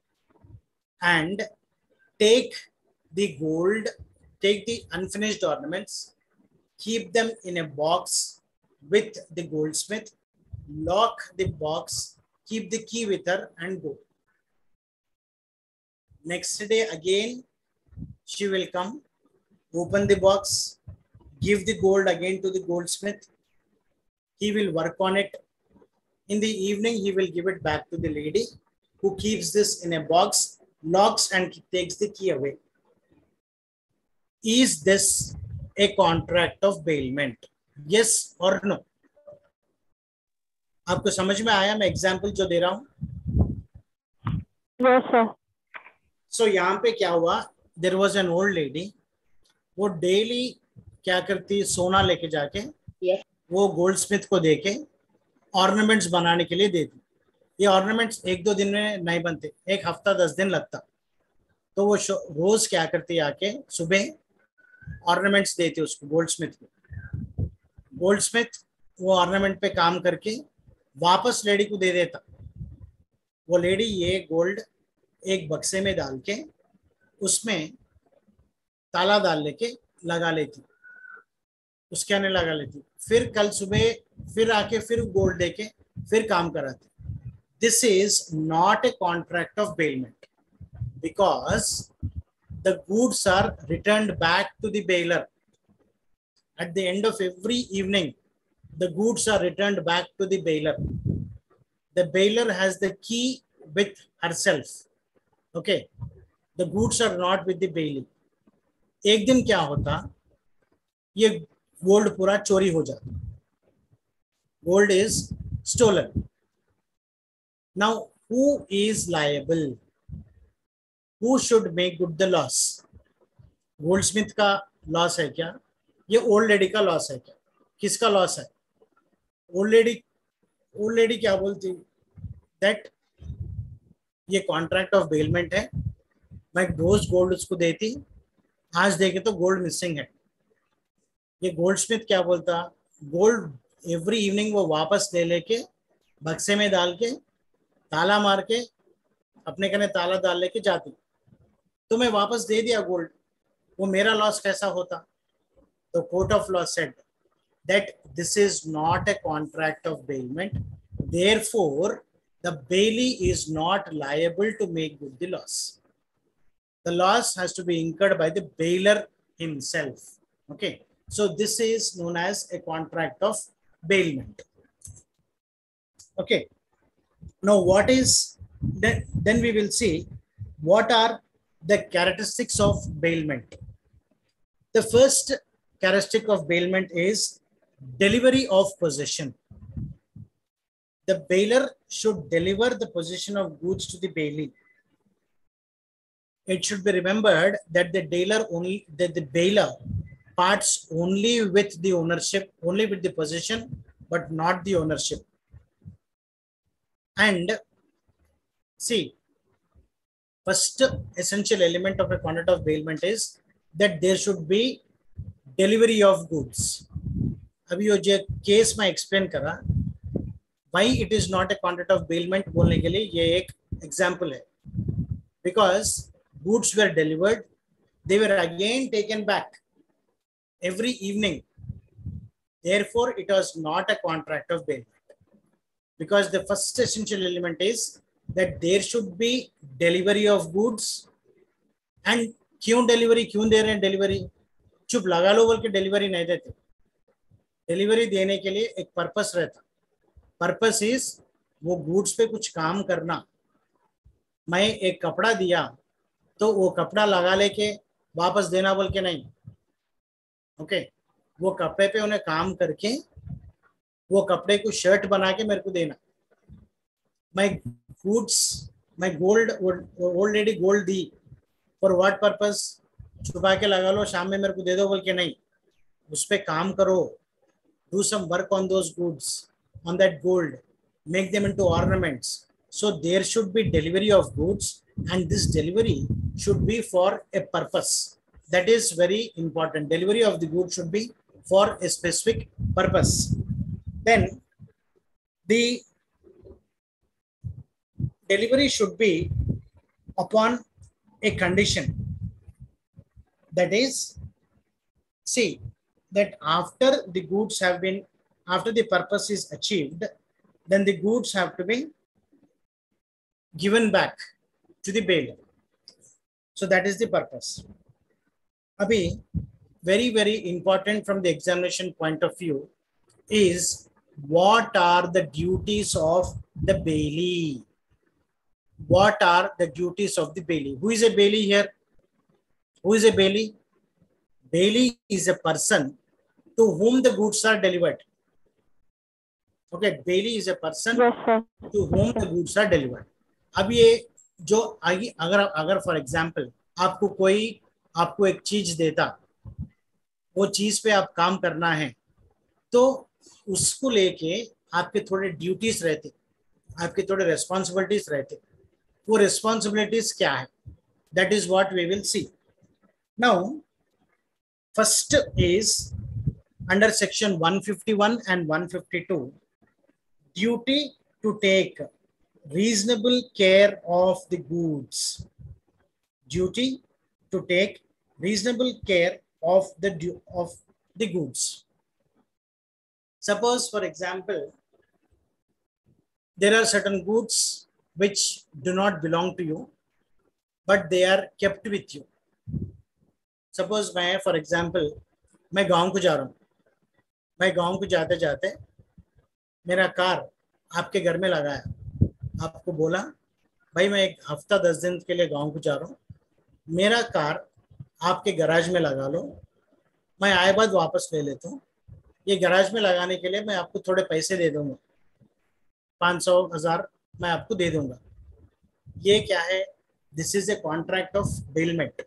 and take the gold, take the unfinished ornaments, keep them in a box with the goldsmith, lock the box, keep the key with her and go. Next day again, she will come, open the box, give the gold again to the goldsmith. He will work on it. In the evening, he will give it back to the lady, who keeps this in a box, locks and takes the key away. Is this a contract of bailment? Yes or no? आपको समझ में आया मैं example जो दे रहा हूं? Yes, sir. So यहाँ पे क्या हुआ? There was an old lady. वो डेली क्या करती, सोना लेके जाके वो गोल्डस्मिथ को देके ऑर्नामेंट्स बनाने के लिए देती. ये ऑर्नामेंट्स 1-2 दिन में नहीं बनते, 1 हफ्ता 10 दिन लगता. तो वो रोज क्या करती, आके सुबह ऑर्नामेंट्स देती उसको, गोल्डस्मिथ को. गोल्डस्मिथ वो ऑर्नामेंट पे काम करके वापस लेडी को दे देता. वो लेडी ये गोल्ड एक बक्से में डाल के उसमें ताला डाल लेके लगा लेती, उसके आने लगा लेती. फिर कल सुबह फिर आके फिर गोल्ड देके फिर काम कराती. This is not a contract of bailment because the goods are returned back to the bailer. At the end of every evening, the goods are returned back to the bailer. The bailer has the key with herself. Okay, the goods are not with the bailee. एक दिन क्या होता, ये gold पूरा चोरी हो जाता. Gold is stolen. Now, who is liable? Who should make good the loss? Goldsmith का लॉस है क्या? ये ओल्ड लेडी का लॉस है क्या? किसका लॉस है? ओल्ड लेडी क्या बोलती, दैट ये कॉन्ट्रैक्ट ऑफ बेलमेंट है, मैं रोज गोल्ड उसको देती, आज देखे तो गोल्ड मिसिंग है. ये गोल्डस्मिथ क्या बोलता, गोल्ड एवरी इवनिंग वो वापस ले लेके बक्से में डाल के ताला मार के अपने कने ताला डाल लेके जाती, तो मैं वापस दे दिया गोल्ड, वो मेरा लॉस कैसा होता? तो court of law said that this is not a contract of bailment, therefore the bailee is not liable to make good the loss. The loss has to be incurred by the bailer himself. Okay, so this is known as a contract of bailment. Okay, now what is then we will see what are the characteristics of bailment. The first characteristic of bailment is delivery of possession. The bailer should deliver the possession of goods to the bailee. It should be remembered that the bailer parts only with the ownership, only with the possession, but not the ownership. And see, first essential element of a contract of bailment is that there should be delivery of goods. अभी यो जो case में explain करा, why it is not a contract of bailment बोलने के लिए ये एक example है. Because goods were delivered, they were again taken back every evening. Therefore, it was not a contract of bailment. Because the first essential element is that there should be delivery of goods. And क्यों delivery, क्यों दे रहे हैं delivery? चुप लगा लो बोल के delivery नहीं देते. डिलीवरी देने के लिए एक पर्पस रहता. पर्पस इज वो गुड्स पे कुछ काम करना. मैं एक कपड़ा दिया तो वो कपड़ा लगा लेके वापस देना बोल के नहीं. ओके, वो कपड़े पे उन्हें काम करके वो कपड़े को शर्ट बना के मेरे को देना. मैं गुड्स, मैं gold already gold the, for what purpose? छुपा के लगा लो, शाम में मेरे को दे दो बोल के नहीं. उस पे काम करो. Do some work on those goods, on that gold, make them into ornaments. So there should be delivery of goods, and this delivery should be for a purpose. That is very important. Delivery of the goods should be for a specific purpose. Then the delivery should be upon a condition. That is, see, that after the goods have been, after the purpose is achieved, then the goods have to be given back to the bailer. So that is the purpose. Abhi, very, very important from the examination point of view is what are the duties of the bailee? What are the duties of the bailee? Who is a bailee here? Who is a bailee? Bailee is a person to whom the goods are delivered. Okay, bailee is a person to whom the goods are delivered. अब ये जो अगर for example आपको कोई आपको एक चीज देता, वो चीज पे आप काम करना है, तो उसको लेके आपके थोड़े ड्यूटीज रहते, आपके थोड़े रेस्पॉन्सिबिलिटीज रहते. वो रेस्पॉन्सिबिलिटीज क्या है? That is what we will see. Now first is under section 151 and 152, duty to take reasonable care of the goods. Duty to take reasonable care of the goods. Suppose, for example, there are certain goods which do not belong to you, but they are kept with you. Suppose मैं for example मैं गांव को जा रहा हूँ. मैं गांव को जाते जाते मेरा कार आपके घर में लगाया. आपको बोला भाई मैं एक हफ्ता 10 दिन के लिए गांव को जा रहा हूँ, मेरा कार आपके गैराज में लगा लो, मैं आए बाद वापस ले लेता हूँ. ये गैराज में लगाने के लिए मैं आपको थोड़े पैसे दे दूंगा, 500,000 मैं आपको दे दूंगा. ये क्या है? This is a contract of bailment.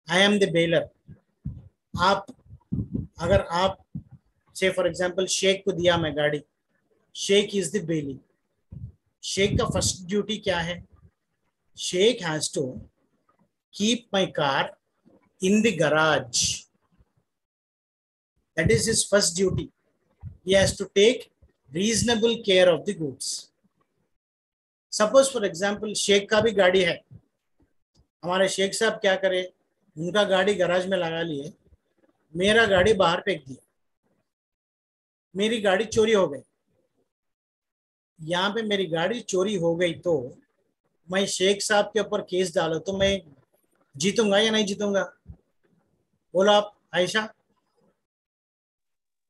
I am the bailor. अगर आप से फॉर एग्जाम्पल शेख को दिया मैं गाड़ी, Sheikh is the bailee. Sheikh का फर्स्ट ड्यूटी क्या है? Sheikh has to keep my car in the garage. That is his first duty. he has to take reasonable care of the goods. Suppose for example Sheikh का भी गाड़ी है, हमारे शेख साहब क्या करे, उनका गाड़ी गैराज में लगा लिए, मेरा गाड़ी बाहर फेंक दिया, मेरी गाड़ी चोरी हो गई। यहाँ पे मेरी गाड़ी चोरी हो गई तो मैं शेख साहब के ऊपर केस डालो तो मैं जीतूंगा या नहीं जीतूंगा? बोलो आप आयशा।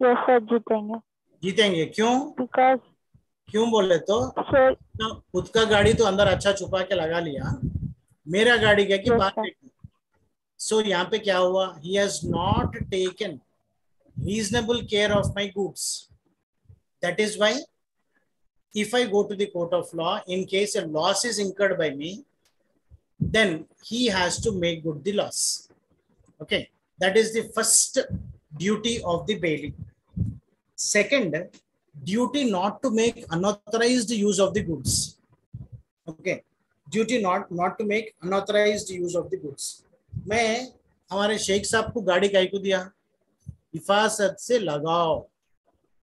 यस सर, जीतेंगे। जीतेंगे क्यों? बिकॉज क्यों बोले तो सर, खुद का गाड़ी तो अंदर अच्छा छुपा के लगा लिया, मेरा गाड़ी क्या कि यस बाहर सर, फेंक दिया। सो यहाँ पे क्या हुआ, he has not taken reasonable care of my goods. That is why if I go to the court of law, in case a loss is incurred by me, then he has to make good the loss. Okay, that is the first duty of the bailey. Second, duty not to make unauthorized use of the goods. Okay, duty not to make unauthorized use of the goods. मैं हमारे शेख साहब को गाड़ी काहे को दिया? हिफाजत से लगाओ।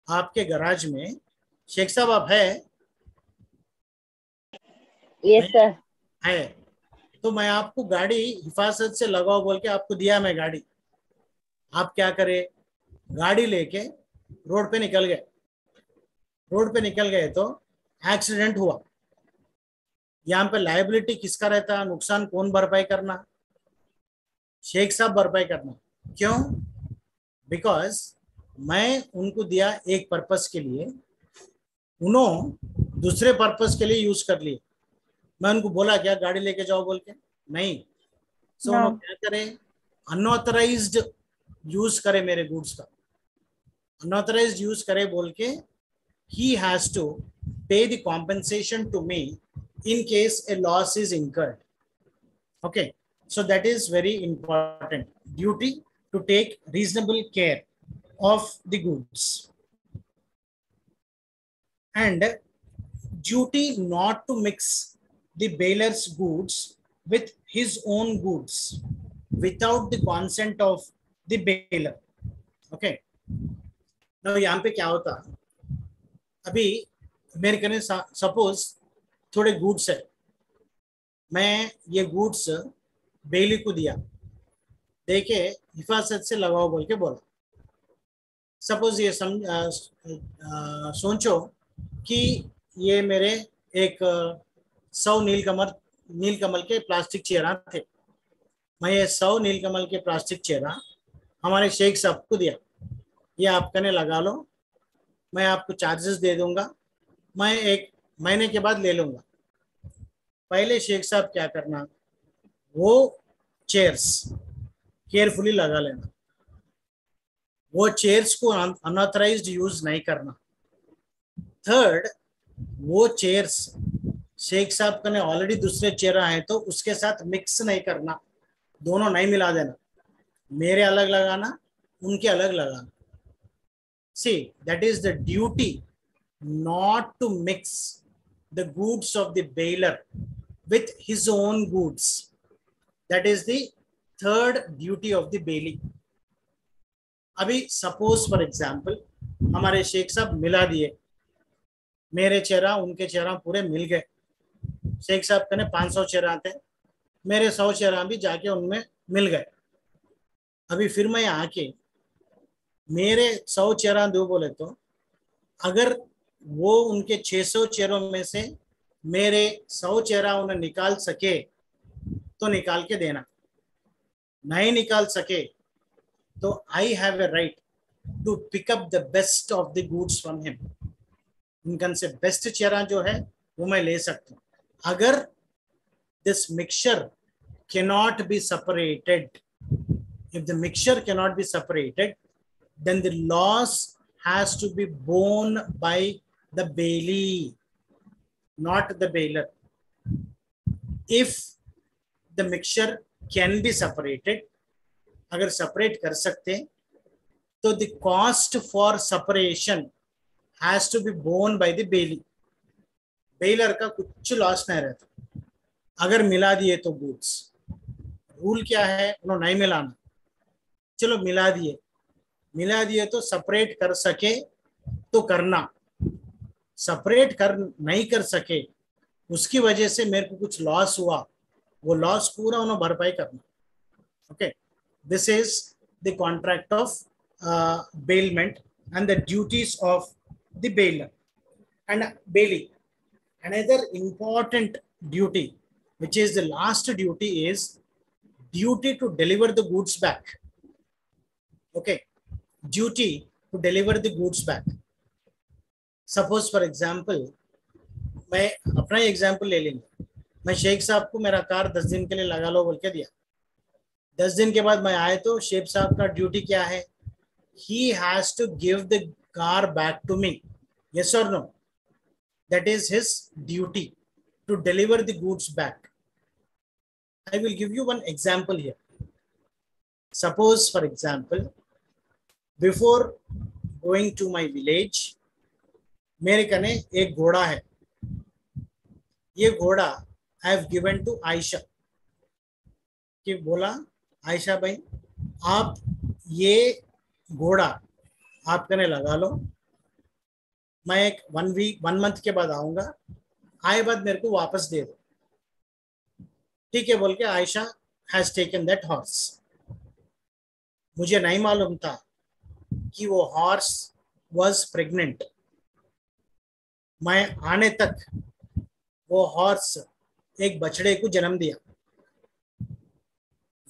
आपके गराज में शेख साहब आप है? Yes sir. है तो मैं आपको गाड़ी हिफाजत से लगाओ बोल के आपको दिया मैं गाड़ी। आप क्या करे, गाड़ी लेके रोड पे निकल गए। रोड पे निकल गए तो एक्सीडेंट हुआ। यहाँ पे लायबिलिटी किसका रहता? नुकसान कौन भरपाई करना? शेख साहब भरपाई करना। क्यों? बिकॉज मैं उनको दिया एक पर्पस के लिए, उन्होंने दूसरे पर्पस के लिए यूज कर लिए। मैं उनको बोला क्या गाड़ी लेके जाओ बोल के? नहीं। सो उन्होंने क्या करे, अनऑथराइज्ड यूज करे मेरे गुड्स का, अनऑथराइज्ड यूज करे बोल के he has to pay the compensation to me in case a loss is incurred. Okay, so that is very important. Duty to take reasonable care of the goods, and duty not to mix the bailor's goods with his own goods without the consent of the bailor. Okay, now यहाँ पे क्या होता, अभी मेरे कहने suppose थोड़े goods है, मैं ये गुड्स बेली को दिया, देखे हिफाजत से लगाओ बोल के बोला। सपोज ये सोचो कि ये मेरे एक 100 नीलकमल के प्लास्टिक चेहरा थे। मैं ये 100 नीलकमल के प्लास्टिक चेहरा हमारे शेख साहब को दिया, ये आप कहने लगा लो, मैं आपको चार्जेस दे दूंगा, मैं 1 महीने के बाद ले लूंगा। पहले शेख साहब क्या करना, वो चेयर्स केयरफुली लगा लेना, वो चेयर्स को अनऑथराइज्ड यूज नहीं करना। थर्ड, वो चेयर्स शेख साहब का ने ऑलरेडी दूसरे चेहरा है तो उसके साथ मिक्स नहीं करना, दोनों नहीं मिला देना, मेरे अलग लगाना, उनके अलग लगाना। See, that is the duty not to mix the goods of the bailor with his own goods. That is the third duty of the bailey. अभी सपोज फॉर एग्जाम्पल हमारे शेख साहब मिला दिए, मेरे चेहरा उनके चेहरा पूरे मिल गए। शेख साहब के 500 चेहरा थे, मेरे 100 चेहरा भी जाके उनमें मिल गए। अभी फिर मैं आके मेरे 100 चेहरा दो बोले तो अगर वो उनके 600 चेहरों में से मेरे 100 चेहरा उन्हें निकाल सके तो निकाल के देना, नहीं निकाल सके तो I have a right to pick up the best of the goods from him. उनका से बेस्ट चेहरा जो है वो मैं ले सकता हूँ। अगर this mixture cannot be separated, if the mixture cannot be separated, then the loss has to be borne by the bailee, not the bailor. If the mixture can be separated, अगर separate कर सकते तो the cost for separation has to be borne by the bailee. bailor का कुछ loss नहीं रहता। अगर मिला दिए तो goods, रूल क्या है, उन्होंने नहीं मिलाना, चलो मिला दिए तो सेपरेट कर सके तो करना, सेपरेट कर नहीं कर सके, उसकी वजह से मेरे को कुछ लॉस हुआ, वो लॉस पूरा उन्हें भरपाई करना. Okay, this is the contract of bailment and the duties of the bailor and bailee. Another important duty, which is the last duty, is duty to deliver the goods back. Okay, duty to deliver the goods back. Suppose for example, मैं अपना example ले लेंगे. मैं शेख साहब को मेरा car 10 दिन के लिए लगा लो बोल के दिया. 10 दिन के बाद मैं आए तो शेख साहब का ड्यूटी क्या है? He has to give the car back to me. Yes or no? That is his duty, to deliver the goods back. I will give you one example here. Suppose for example, before going to my village, मेरे कने एक घोड़ा है. ये घोड़ा I have given to Aisha. कि बोला आयशा भाई आप ये घोड़ा आप कने लगा लो, मैं एक 1 मंथ के बाद आऊंगा, आए बाद मेरे को वापस दे दो. ठीक है बोल के Ayesha has taken that horse. मुझे नहीं मालूम था कि वो हॉर्स वाज प्रेग्नेंट. मैं आने तक वो हॉर्स एक बछड़े को जन्म दिया.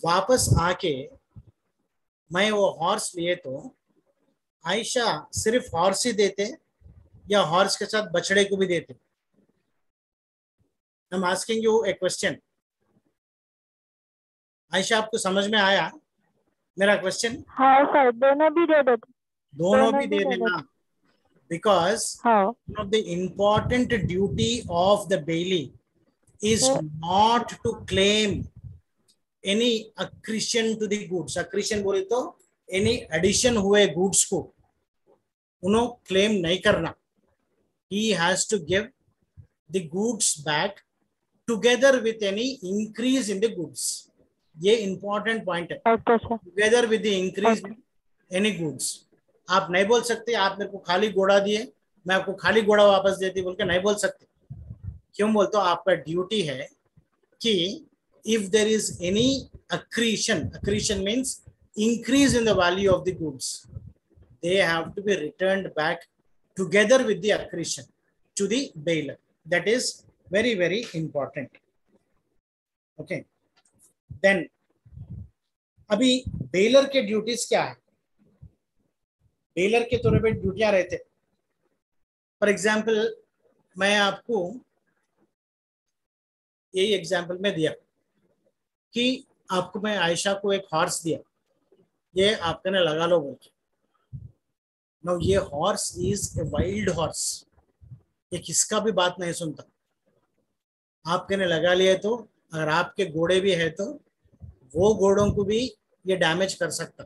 वापस आके मैं वो हॉर्स लिए तो आयशा सिर्फ हॉर्स ही देते या हॉर्स के साथ बछड़े को भी देते? I am asking U A question. Ayesha आपको समझ में आया मेरा क्वेश्चन? हाँ सर, दोनों भी दे देते. दोनों भी दे देना. Because one of the important duty of the bailee is not to claim any accretion to the goods. accretion बोले तो any addition हुए goods को उन्होंने claim नहीं करना. He has to give the goods back together with any increase in the goods. ये important point है. Together with the increase in any goods. आप नहीं बोल सकते आप मेरे को खाली घोड़ा दिए मैं आपको खाली घोड़ा वापस देती बोल के नहीं बोल सकते. क्यों बोलते हो? आपका ड्यूटी है कि if there is any accretion means increase in the value of the goods, they have to be returned back together with the accretion to the bailor. That is very, very important. Okay. Then अभी bailor के duties क्या है? bailor के तौर पे ड्यूटियां रहते. For example मैं आपको यही एग्जाम्पल में दिया कि आपको मैं आयशा को एक हॉर्स दिया, ये आपके ने लगा लो बोल के. नो ये horse is a wild horse, ये किसका भी बात नहीं सुनता. आपके ने लगा लिया तो अगर आपके घोड़े भी है तो वो घोड़ों को भी ये डैमेज कर सकता,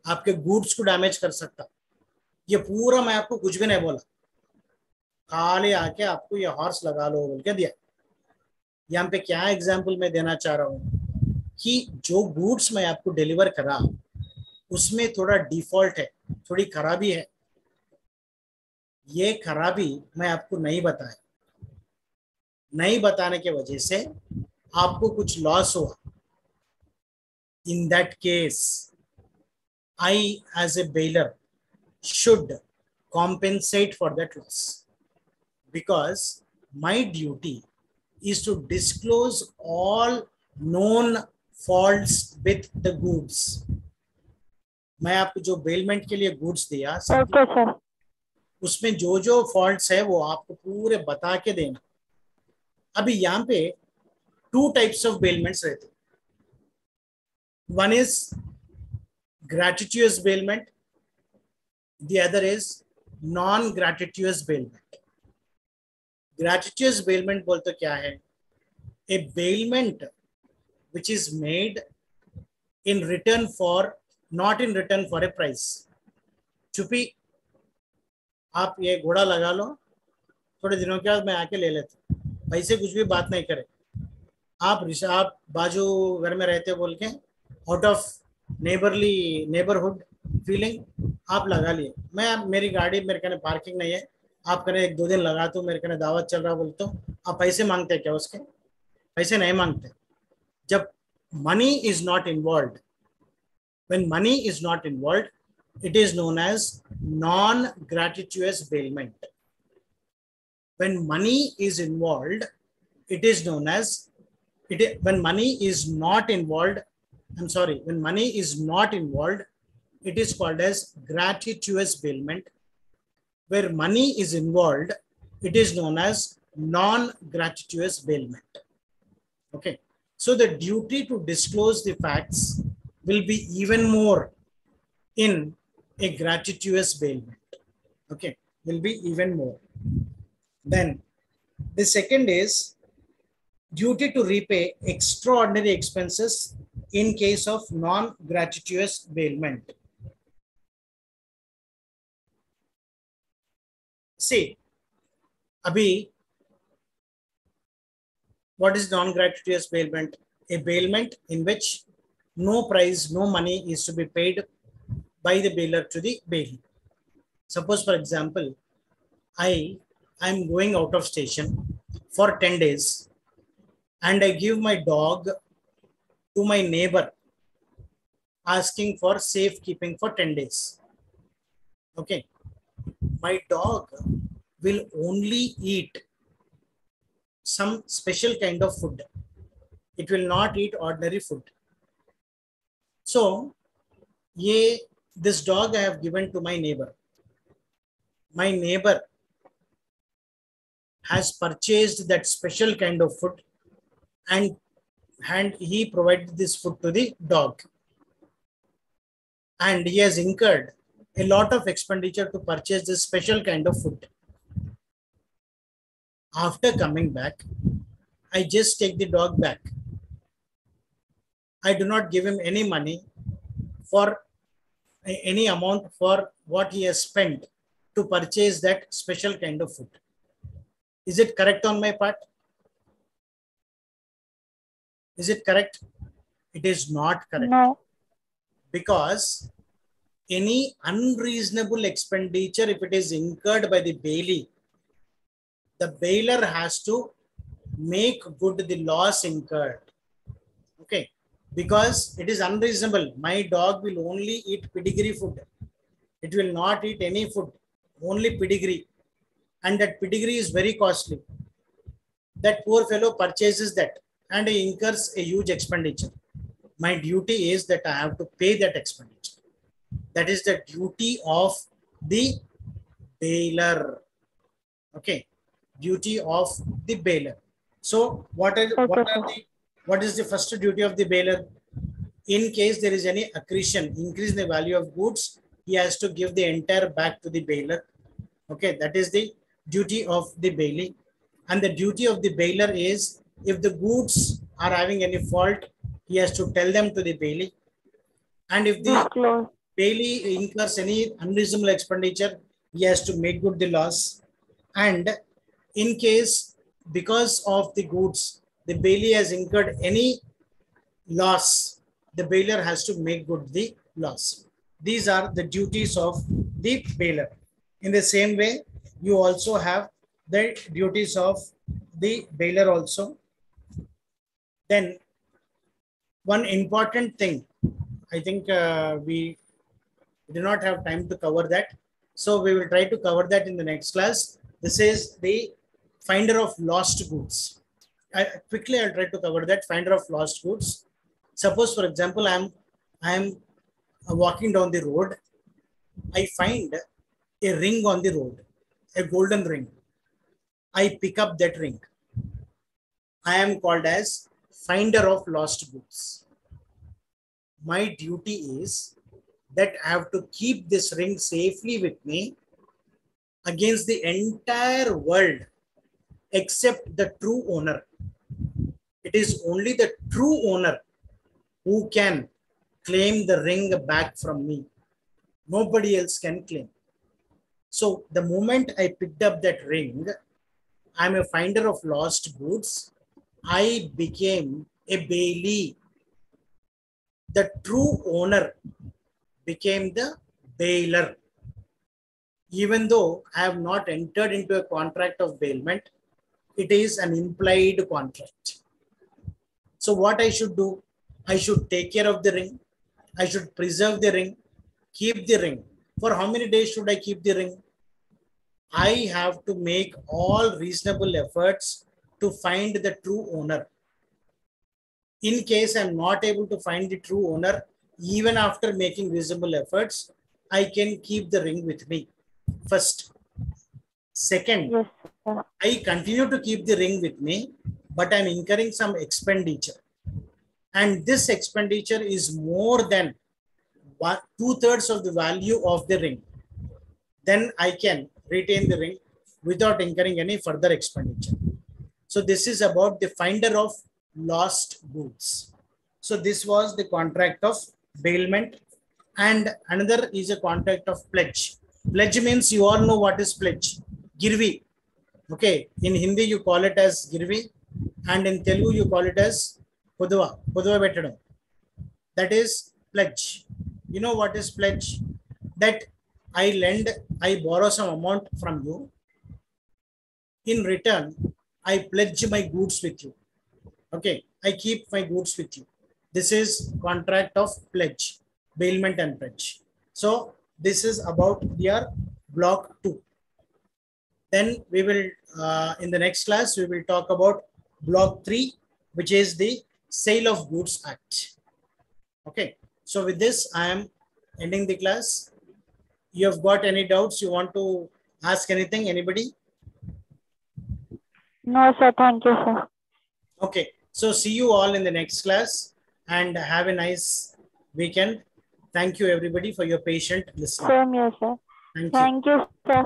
आपके गुड्स को डैमेज कर सकता. ये पूरा मैं आपको कुछ भी नहीं बोला, खाली आके आपको ये हॉर्स लगा लो बोल के दिया. यहाँ पे क्या एग्जाम्पल मैं देना चाह रहा हूँ कि जो गुड्स मैं आपको डिलीवर करा उसमें थोड़ा डिफॉल्ट है, थोड़ी खराबी है. ये खराबी मैं आपको नहीं बताया, नहीं बताने के वजह से आपको कुछ लॉस हुआ. In that case I as a bailor should compensate for that loss because my duty is to disclose all known faults with the goods. मैं आपको जो बेलमेंट के लिए गुड्स दिया उसमें जो जो फॉल्ट्स है वो आपको पूरे बता के देना. अभी यहाँ पे 2 टाइप्स ऑफ बेलमेंट्स रहते. One is gratuitous bailment, the other is non-gratuitous bailment. Gratuitous bailment बोलते क्या है? A bailment which is made in return for, not in return for a price. चुपी आप ये घोड़ा लगा लो, थोड़े दिनों के बाद मैं आके ले लेता, पैसे कुछ भी बात नहीं करे. आप बाजू घर में रहते बोल के आउट ऑफ नेबरहुड फीलिंग आप लगा लिए, मैं मेरी गाड़ी मेरे कहने पार्किंग नहीं है, आप करें 1-2 दिन लगा तो मेरे कहने दावत चल रहा बोलते हो, आप पैसे मांगते हैं क्या उसके? पैसे नहीं मांगते. जब money is not involved, when money is not involved, it is known as non-gratuitous bailment. When money is involved, it is known as when money is not involved. I'm sorry, when money is not involved, it is called as gratuitous bailment. Where money is involved, it is known as non-gratuitous bailment. Okay. So the duty to disclose the facts will be even more in a gratuitous bailment. Okay. Will be even more. Then the second is duty to repay extraordinary expenses in case of non-gratuitous bailment. See, Abhi, what is non-gratuitous bailment? A bailment in which no price, no money is to be paid by the bailer to the bailee. Suppose, for example, I am going out of station for 10 days and I give my dog to my neighbor asking for safekeeping for 10 days. Okay. My dog will only eat some special kind of food. It will not eat ordinary food. So, this dog I have given to my neighbor. My neighbor has purchased that special kind of food and he provided this food to the dog. And he has incurred a lot of expenditure to purchase this special kind of food. After coming back, I just take the dog back. I do not give him any money for any amount for what he has spent to purchase that special kind of food. Is it correct on my part? Is it correct? It is not correct. No. Because any unreasonable expenditure, if it is incurred by the bailee, the bailer has to make good the loss incurred. Okay. Because it is unreasonable. My dog will only eat pedigree food. It will not eat any food, only pedigree. And that pedigree is very costly. That poor fellow purchases that and he incurs a huge expenditure. My duty is that I have to pay that expenditure. That is the duty of the bailer. Okay. Duty of the bailer. So what is the first duty of the bailer? In case there is any accretion, increase in the value of goods, he has to give the entire back to the bailer. Okay, that is the duty of the bailee. And the duty of the bailer is, if the goods are having any fault, he has to tell them to the bailee. And if the bailee incurs any unreasonable expenditure, he has to make good the loss. And in case, because of the goods, the bailee has incurred any loss, the bailer has to make good the loss. These are the duties of the bailer. In the same way, you also have the duties of the bailer also. Then one important thing, I think we do not have time to cover that. So we will try to cover that in the next class. This is the finder of lost goods. Quickly, I'll try to cover that finder of lost goods. Suppose, for example, I am walking down the road. I find a ring on the road, a golden ring. I pick up that ring. I am called as finder of lost goods. My duty is that I have to keep this ring safely with me against the entire world except the true owner. It is only the true owner who can claim the ring back from me. Nobody else can claim. So the moment I picked up that ring, I'm a finder of lost goods. I became a bailee. The true owner became the bailer. Even though I have not entered into a contract of bailment, it is an implied contract. So what I should do? I should take care of the ring. I should preserve the ring, keep the ring. For how many days should I keep the ring? I have to make all reasonable efforts to find the true owner. In case I'm not able to find the true owner, even after making reasonable efforts, I can keep the ring with me. First. Second, Yes, sir. I continue to keep the ring with me, but I'm incurring some expenditure. And this expenditure is more than 2/3 of the value of the ring. Then I can retain the ring without incurring any further expenditure. So this is about the finder of lost goods. So this was the contract of bailment, and another is a contract of pledge. Pledge means you all know what is pledge. Girvi. Okay, in Hindi you call it as girvi, and in Telugu you call it as Pudva Bettadam. That is pledge. You know what is pledge? That I borrow some amount from you. In return, I pledge my goods with you. Okay, I keep my goods with you. This is contract of pledge, bailment and pledge. So this is about your block 2. Then we will, in the next class, we will talk about block 3, which is the Sale of Goods Act. Okay, so with this, I am ending the class. You have got any doubts? You want to ask anything? Anybody? No, sir. Thank you, sir. Okay, so see you all in the next class and have a nice weekend. Thank you, everybody, for your patient listening. Same here, sir. Thank you. Thank you, sir.